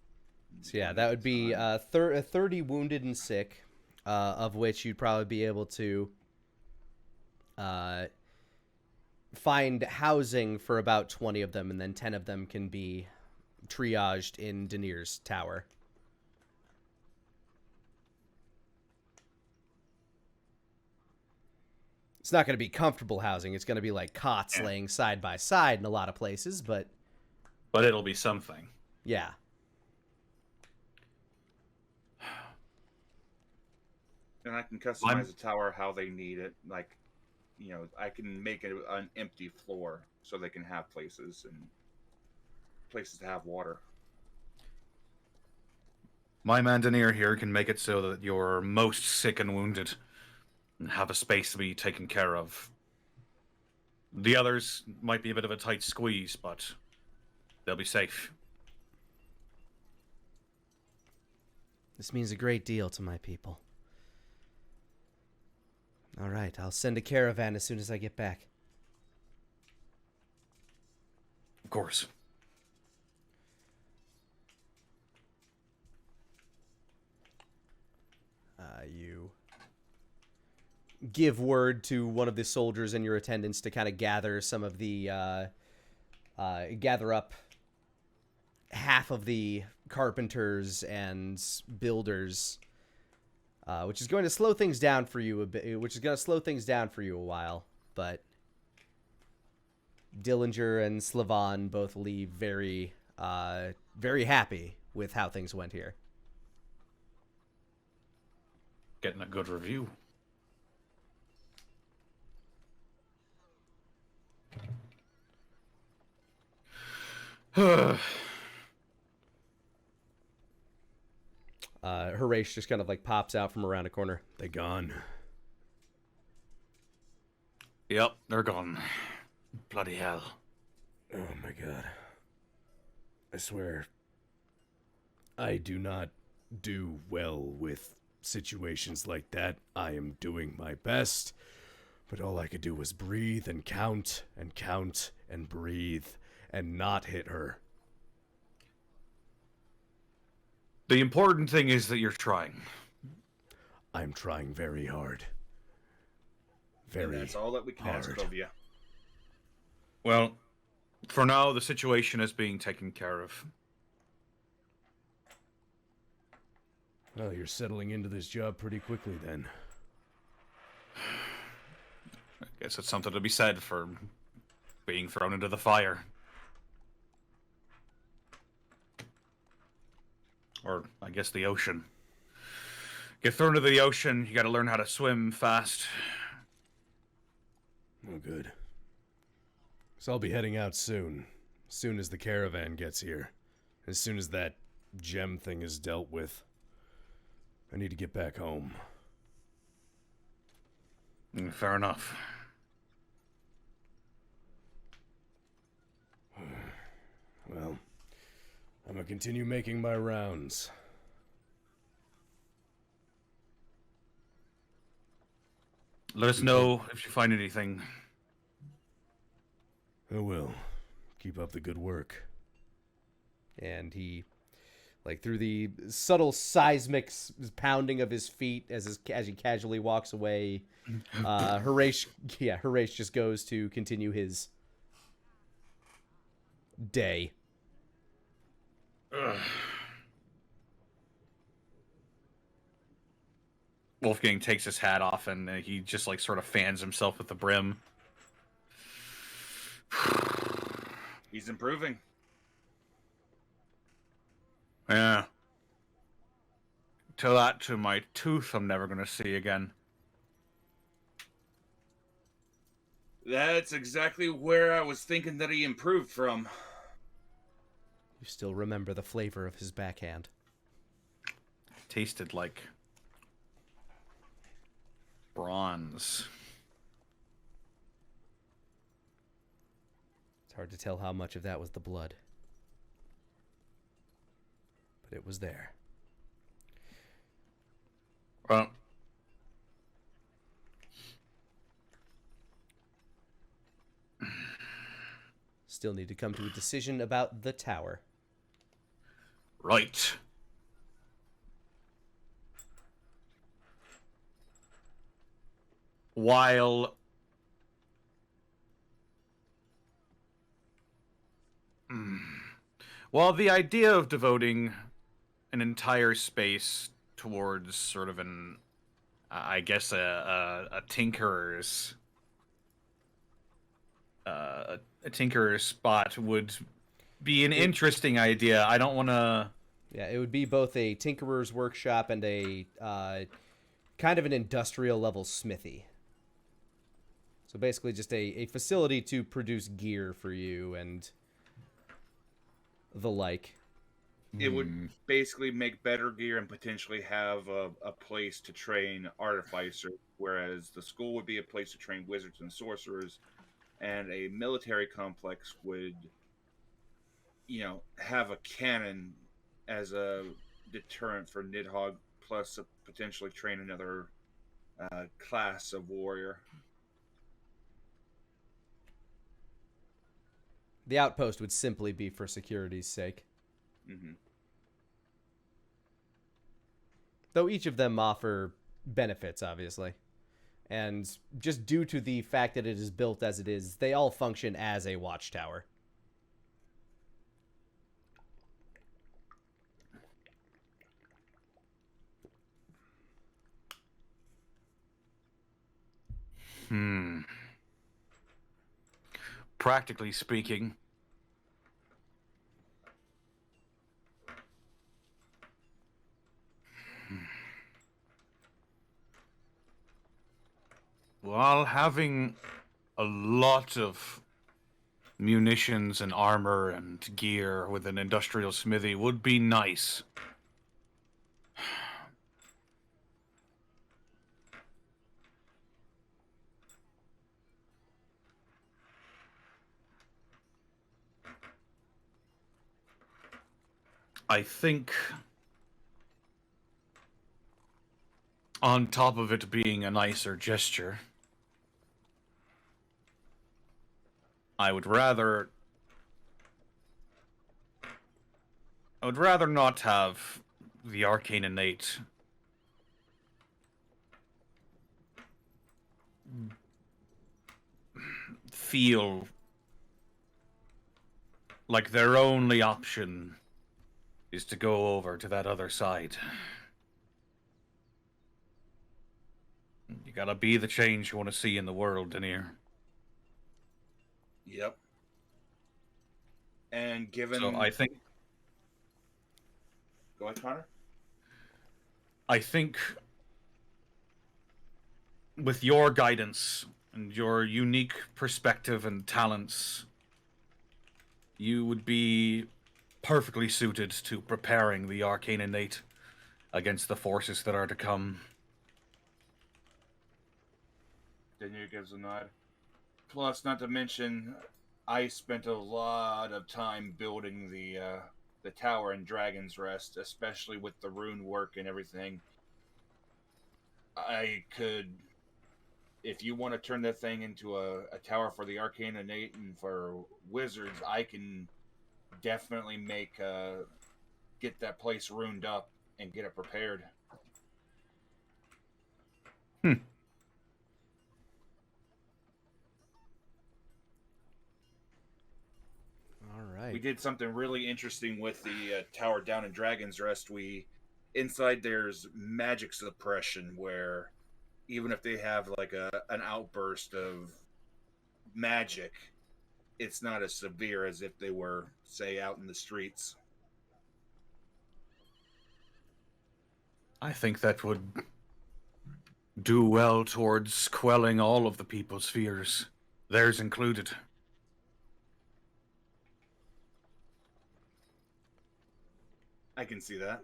So yeah, that would be 30 wounded and sick, of which you'd probably be able to find housing for about 20 of them, and then 10 of them can be triaged in Denir's tower. It's not going to be comfortable housing. It's going to be like cots laying side by side in a lot of places, but it'll be something. Yeah. And I can customize the tower how they need it. Like, you know, I can make it an empty floor so they can have places to have water. My man Denir here can make it so that you're most sick and wounded and have a space to be taken care of. The others might be a bit of a tight squeeze, but they'll be safe. This means a great deal to my people. All right, I'll send a caravan as soon as I get back. Of course. You give word to one of the soldiers in your attendants to kind of gather some of the, gather up half of the carpenters and builders, which is going to slow things down for you a bit, a while, but Dillinger and Slavan both leave very, very happy with how things went here. Getting a good review. Horace just kind of like pops out from around a corner. They gone. Yep, they're gone. Bloody hell. Oh my god. I swear, I do not do well with situations like that. I am doing my best, but all I could do was breathe and count and breathe and not hit her. The important thing is that you're trying. I'm trying very hard. And that's all that we can ask of you. Well, for now, the situation is being taken care of. Well, you're settling into this job pretty quickly then. I guess it's something to be said for being thrown into the fire. Or, I guess, the ocean. Get thrown into the ocean, you gotta learn how to swim fast. Oh, good. So I'll be heading out soon. As soon as the caravan gets here. As soon as that gem thing is dealt with. I need to get back home. Fair enough. Well, I'm gonna continue making my rounds. Let us know if you find anything. I will. Keep up the good work. And he, like, through the subtle seismic pounding of his feet as he casually walks away, Horace just goes to continue his day. Ugh. Wolfgang takes his hat off and he just like sort of fans himself with the brim. He's improving. Yeah. Tell that to my tooth I'm never going to see again. That's exactly where I was thinking that he improved from. You still remember the flavor of his backhand. Tasted like bronze. It's hard to tell how much of that was the blood. But it was there. Well, Still need to come to a decision about the tower. right. While while the idea of devoting an entire space towards sort of an, I guess, a tinkerer's, a tinkerer's spot would be an interesting idea. I don't want to. Yeah, it would be both a tinkerer's workshop and a kind of an industrial level smithy. So basically just a facility to produce gear for you and the like. It would basically make better gear and potentially have a place to train artificers, whereas the school would be a place to train wizards and sorcerers, and a military complex would, have a cannon as a deterrent for Nidhogg, plus potentially train another class of warrior. The outpost would simply be for security's sake. Mm-hmm. Though each of them offer benefits, obviously. And just due to the fact that it is built as it is, they all function as a watchtower. Practically speaking, while having a lot of munitions and armor and gear with an industrial smithy would be nice. I think on top of it being a nicer gesture, I would rather not have the Arcane innate feel like their only option is to go over to that other side. You gotta be the change you want to see in the world, Denir. Yep. And given... So I think... Go ahead, Connor. I think with your guidance and your unique perspective and talents, you would be perfectly suited to preparing the Arcane innate against the forces that are to come. Denir gives a nod. Plus, not to mention, I spent a lot of time building the tower in Dragon's Rest, especially with the rune work and everything. I could, if you want to turn that thing into a tower for the Arcane innate and for wizards, I can definitely get that place runed up and get it prepared. All right. We did something really interesting with the tower down in Dragon's Rest. Inside there's magic suppression, where even if they have like an outburst of magic, it's not as severe as if they were, say, out in the streets. I think that would do well towards quelling all of the people's fears, theirs included. I can see that.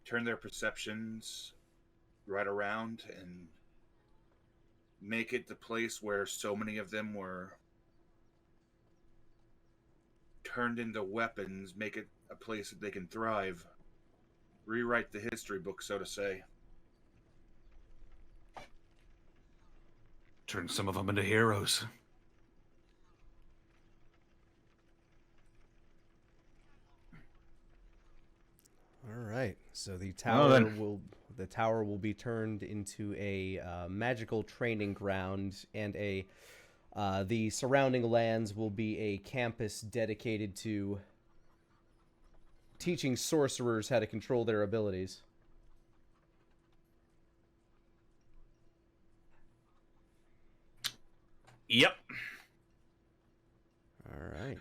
Turn their perceptions right around and make it the place where so many of them were turned into weapons, make it a place that they can thrive. Rewrite the history book, so to say. Turn some of them into heroes. All right. So the tower will be turned into a magical training ground, and the surrounding lands will be a campus dedicated to teaching sorcerers how to control their abilities. Yep. All right.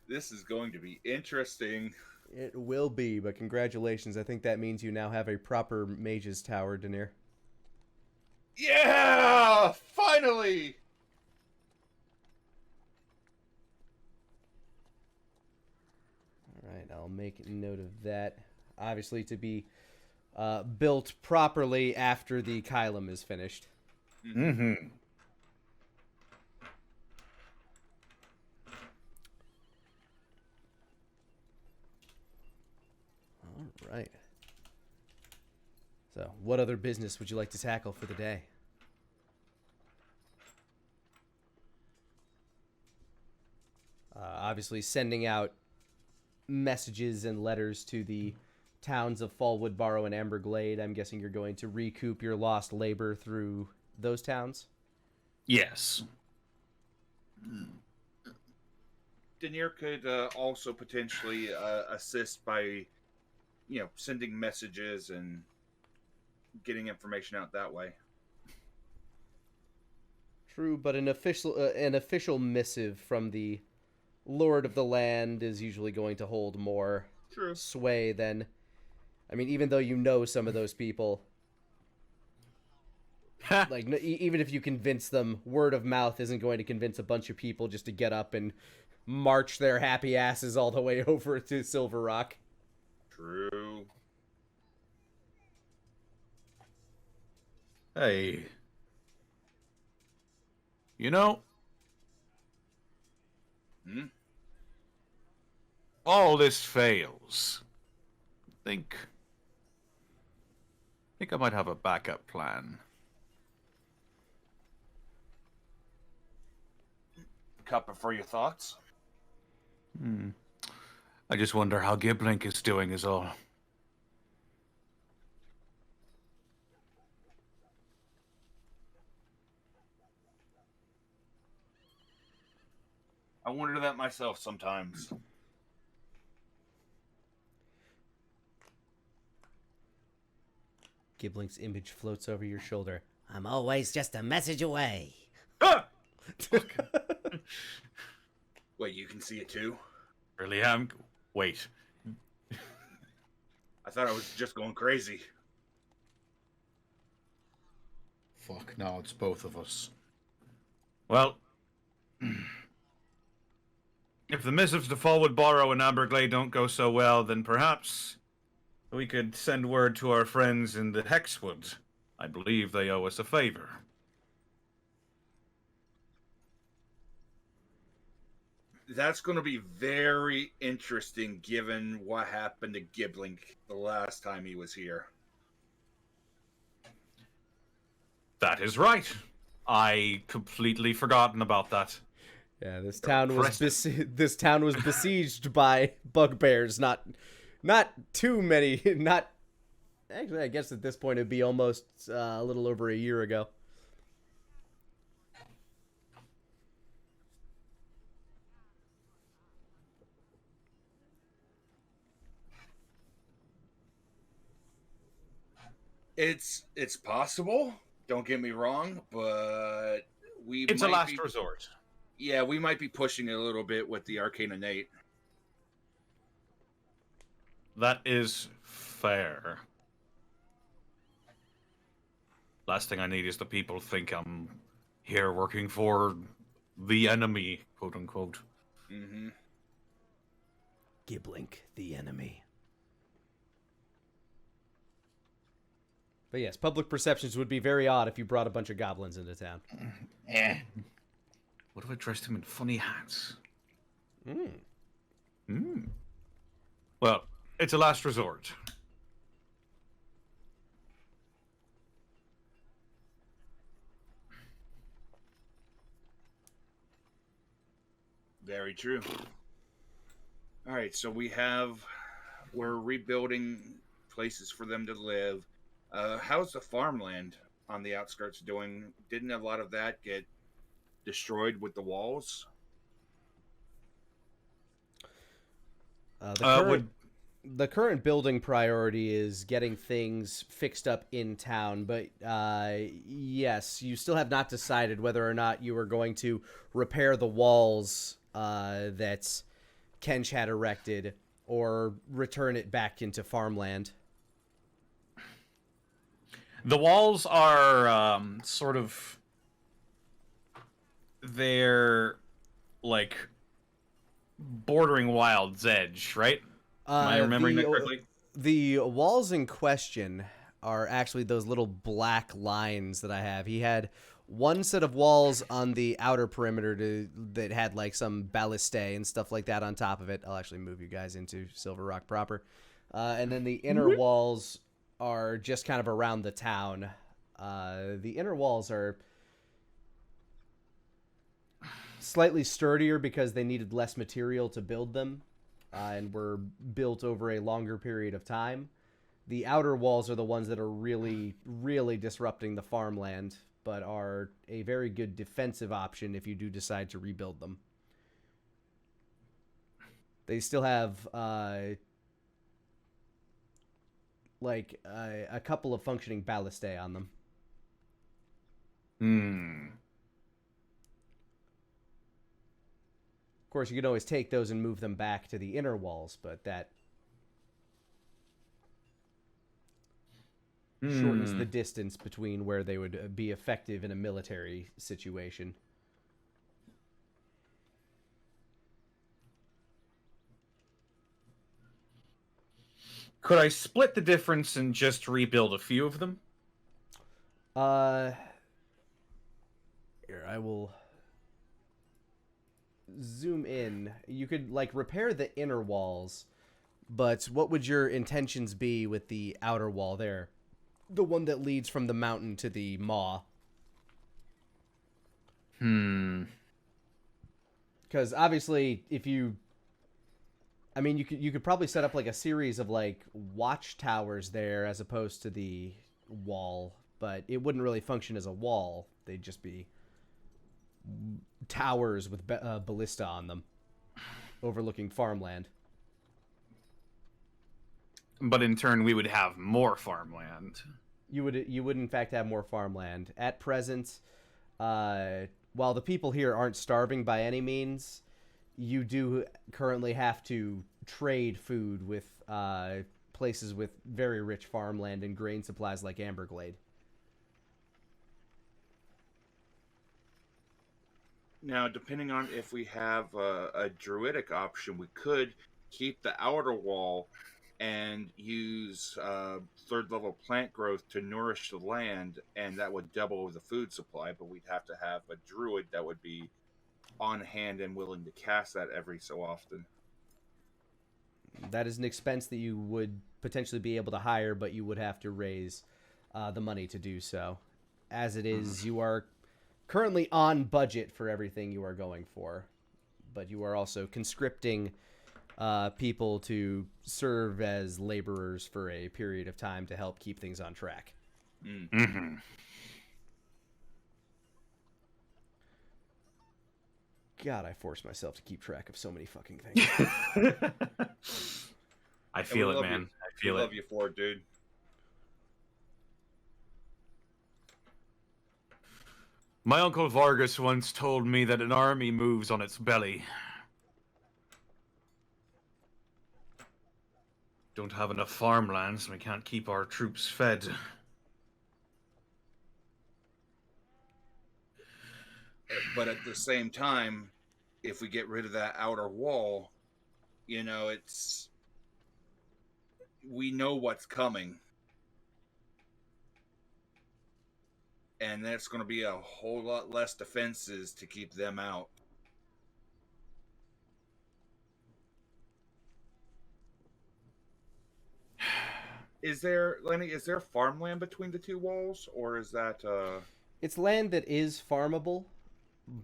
This is going to be interesting. It will be, but congratulations. I think that means you now have a proper mage's tower, Denir. Yeah! Finally! All right, I'll make note of that. Obviously, to be built properly after the Kylum is finished. Mm-hmm. All right. So, what other business would you like to tackle for the day? Obviously, sending out messages and letters to the towns of Fallwood Barrow and Amberglade. I'm guessing you're going to recoup your lost labor through those towns? Yes. Denir could also potentially assist by, sending messages and getting information out that way. True, but an official missive from the Lord of the Land is usually going to hold more sway than... I mean, even though you know some of those people, even if you convince them, word of mouth isn't going to convince a bunch of people just to get up and march their happy asses all the way over to Silver Rock. True. Hey. You know... all this fails. Think I might have a backup plan. Cuppa for your thoughts? I just wonder how Giblink is doing is all. I wonder that myself sometimes. Giblink's image floats over your shoulder. I'm always just a message away. Ah! Wait, you can see it too? Really am? Wait. I thought I was just going crazy. Fuck, now it's both of us. Well, if the missives to Fallwood Barrow and Amberglade don't go so well, then perhaps we could send word to our friends in the Hexwood. I believe they owe us a favor. That's going to be very interesting given what happened to Giblink the last time he was here. That is right. I completely forgotten about that. Yeah, this town was besieged by bugbears. Not too many. Not actually. I guess at this point it'd be almost a little over a year ago. It's possible. Don't get me wrong, but It's a last resort. Yeah, we might be pushing it a little bit with the Arcane innate. That is fair. Last thing I need is the people think I'm here working for the enemy, quote unquote. Mm-hmm. Giblink, the enemy. But yes, public perceptions would be very odd if you brought a bunch of goblins into town. What if I dressed him in funny hats? Hmm. Well, it's a last resort. Very true. All right, so we're rebuilding places for them to live. How's the farmland on the outskirts doing? Didn't a lot of that get destroyed with the walls? The current Would the current building priority is getting things fixed up in town, but yes, you still have not decided whether or not you are going to repair the walls that Kench had erected or return it back into farmland. the walls are sort of they're like bordering Wild's Edge, right? Am I remembering that correctly? The walls in question are actually those little black lines that I have. He had one set of walls on the outer perimeter that had like some ballistae and stuff like that on top of it. I'll actually move you guys into Silver Rock proper. And then the inner walls are just kind of around the town. The inner walls are slightly sturdier because they needed less material to build them and were built over a longer period of time. The outer walls are the ones that are really, really disrupting the farmland, but are a very good defensive option if you do decide to rebuild them. They still have a couple of functioning ballistae on them. Of course, you can always take those and move them back to the inner walls, but that shortens the distance between where they would be effective in a military situation. Could I split the difference and just rebuild a few of them? Here, I will zoom in. You could like repair the inner walls, but what would your intentions be with the outer wall there? The one that leads from the mountain to the maw. Because obviously, if you, I mean, you could probably set up like a series of like watchtowers there as opposed to the wall, but it wouldn't really function as a wall. They'd just be towers with ballista on them, overlooking farmland. But in turn, we would have more farmland. You would in fact have more farmland at present. While the people here aren't starving by any means, you do currently have to trade food with places with very rich farmland and grain supplies like Amberglade. Now, depending on if we have a druidic option, we could keep the outer wall and use third level plant growth to nourish the land, and that would double the food supply, but we'd have to have a druid that would be on hand and willing to cast that every so often. That is an expense that you would potentially be able to hire, but you would have to raise the money to do so. As it is, you are currently on budget for everything you are going for, but you are also conscripting people to serve as laborers for a period of time to help keep things on track. God, I force myself to keep track of so many fucking things. I feel it, man. I feel it. Love you for it, dude. My Uncle Vargas once told me that an army moves on its belly. Don't have enough farmlands, and we can't keep our troops fed. But at the same time, if we get rid of that outer wall, you know, we know what's coming. And that's going to be a whole lot less defenses to keep them out. Is there, Lenny? Is there farmland between the two walls, or is that? It's land that is farmable,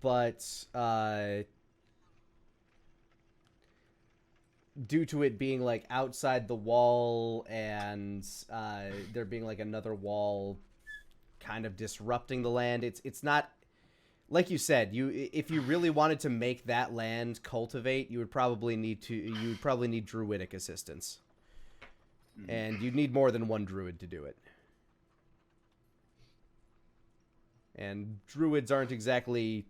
but due to it being like outside the wall and there being like another wall kind of disrupting the land, it's not like you said. If you really wanted to make that land cultivate, you would probably need druidic assistance, and you'd need more than one druid to do it. And druids aren't exactly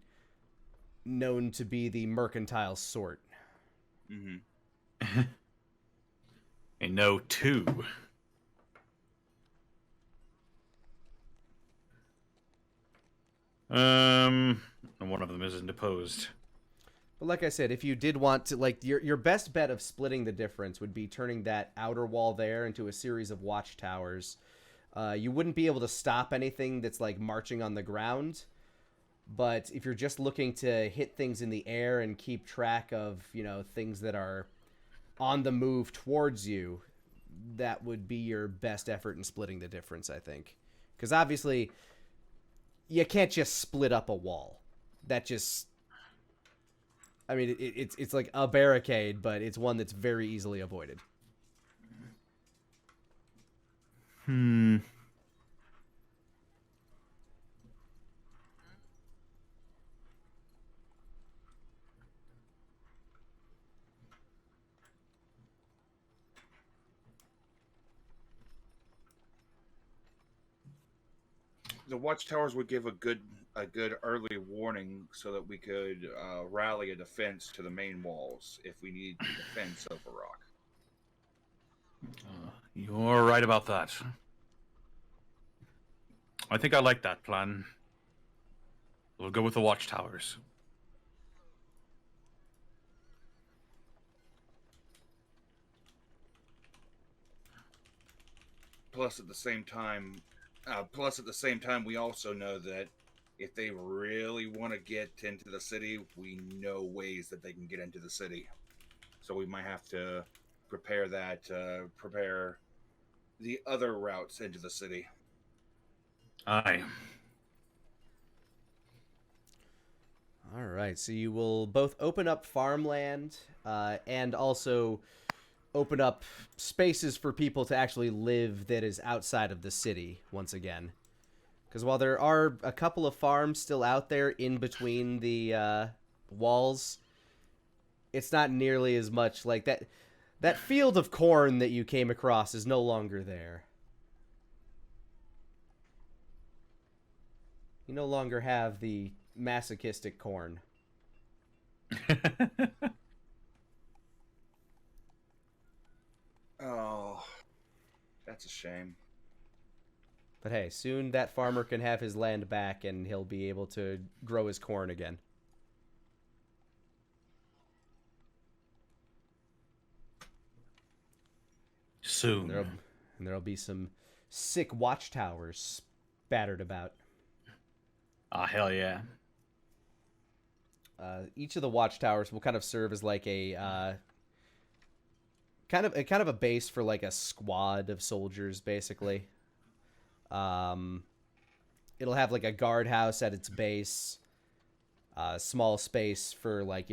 known to be the mercantile sort. Mm-hmm. A no two. And one of them isn't opposed. But like I said, if you did want to, like, your best bet of splitting the difference would be turning that outer wall there into a series of watchtowers. You wouldn't be able to stop anything that's like marching on the ground, but if you're just looking to hit things in the air and keep track of, things that are on the move towards you, that would be your best effort in splitting the difference, I think. Because obviously, you can't just split up a wall. That just... I mean, it's like a barricade, but it's one that's very easily avoided. The watchtowers would give a good early warning so that we could rally a defense to the main walls if we need defense over rock. You're right about that. I think I like that plan. We'll go with the watchtowers. Plus, at the same time, we also know that if they really want to get into the city, we know ways that they can get into the city. So we might have to prepare the other routes into the city. Aye. All right, so you will both open up farmland and also open up spaces for people to actually live that is outside of the city once again. Because while there are a couple of farms still out there in between the walls, it's not nearly as much like that. That field of corn that you came across is no longer there. You no longer have the masochistic corn. Oh, that's a shame. But hey, soon that farmer can have his land back and he'll be able to grow his corn again. Soon. And there'll be some sick watchtowers battered about. Ah, hell yeah. Each of the watchtowers will kind of serve as like a kind of a base for like a squad of soldiers, basically. It'll have like a guardhouse at its base, small space for like,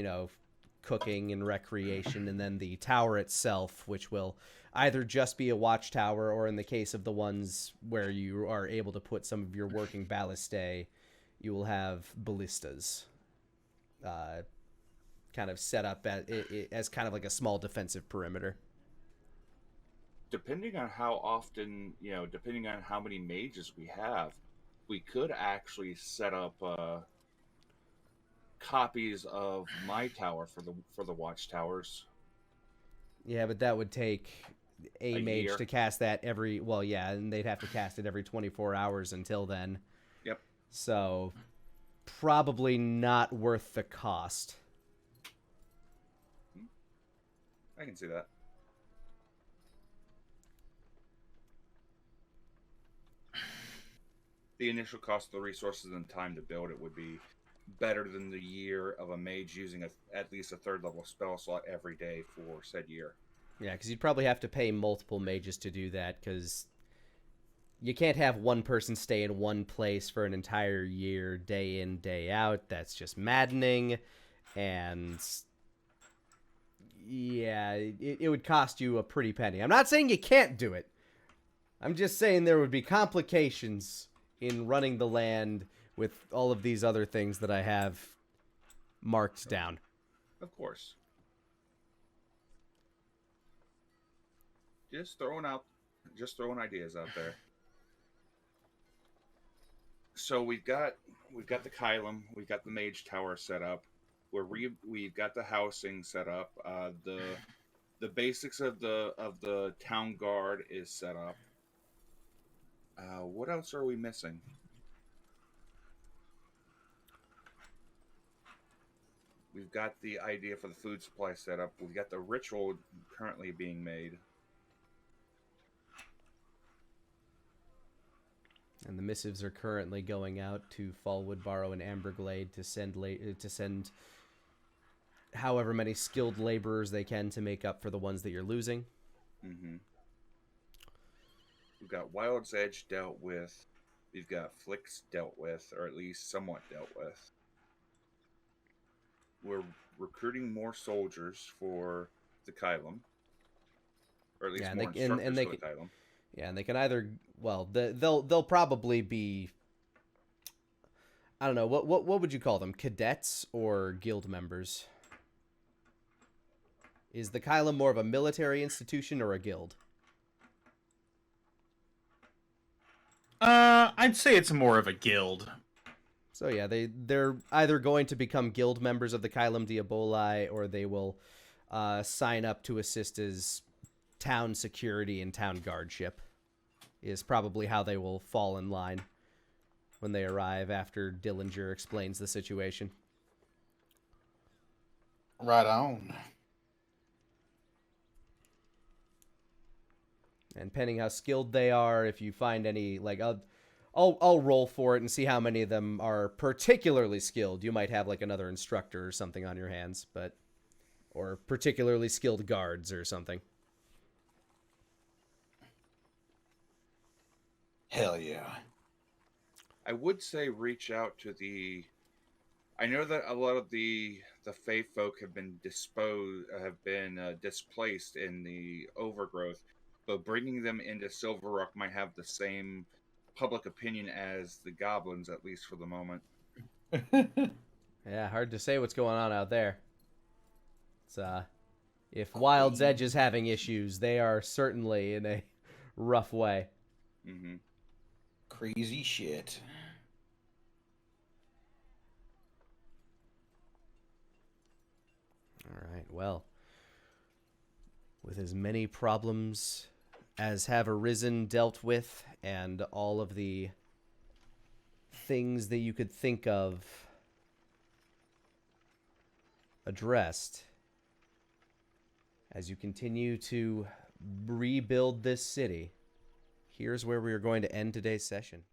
cooking and recreation, and then the tower itself, which will either just be a watchtower, or in the case of the ones where you are able to put some of your working ballistae, you will have ballistas kind of set up as kind of like a small defensive perimeter. Depending on how often, depending on how many mages we have, we could actually set up copies of my tower for the watchtowers. Yeah, but that would take a mage year to cast that and they'd have to cast it every 24 hours until then. Yep. So probably not worth the cost. I can see that. The initial cost of the resources and time to build it would be better than the year of a mage using at least a third level spell slot every day for said year. Yeah, because you'd probably have to pay multiple mages to do that, because you can't have one person stay in one place for an entire year, day in, day out. That's just maddening, and yeah, it would cost you a pretty penny. I'm not saying you can't do it. I'm just saying there would be complications in running the land with all of these other things that I have marked down. Of course. Just throwing ideas out there. So we've got the Kylum, we've got the Mage Tower set up. We've got the housing set up. The basics of the town guard is set up. What else are we missing? We've got the idea for the food supply set up. We've got the ritual currently being made. And the missives are currently going out to Fallwood, Barrow, and Amberglade to send however many skilled laborers they can to make up for the ones that you're losing. Mm-hmm. We've got Wild's Edge dealt with. We've got Flicks dealt with, or at least somewhat dealt with. We're recruiting more soldiers for the Kylum. Or at least more instructors for the Kylum. Yeah, and they can either, well, they'll probably be, I don't know, what would you call them? Cadets or guild members? Is the Kylum more of a military institution or a guild? I'd say it's more of a guild. So yeah, they're either going to become guild members of the Kylum Diaboli, or they will sign up to assist as town security and town guardship, is probably how they will fall in line when they arrive after Dillinger explains the situation. Right on. And depending how skilled they are, if you find any, like, I'll roll for it and see how many of them are particularly skilled. You might have like another instructor or something on your hands, or particularly skilled guards or something. Hell yeah. I would say reach out to the... I know that a lot of the Fae folk have been displaced in the overgrowth, but bringing them into Silver Rock might have the same public opinion as the goblins, at least for the moment. Yeah, hard to say what's going on out there. It's if Wild's Edge is having issues, they are certainly in a rough way. Mm-hmm. Crazy shit. All right, well, with as many problems as have arisen, dealt with, and all of the things that you could think of addressed, as you continue to rebuild this city, here's where we are going to end today's session.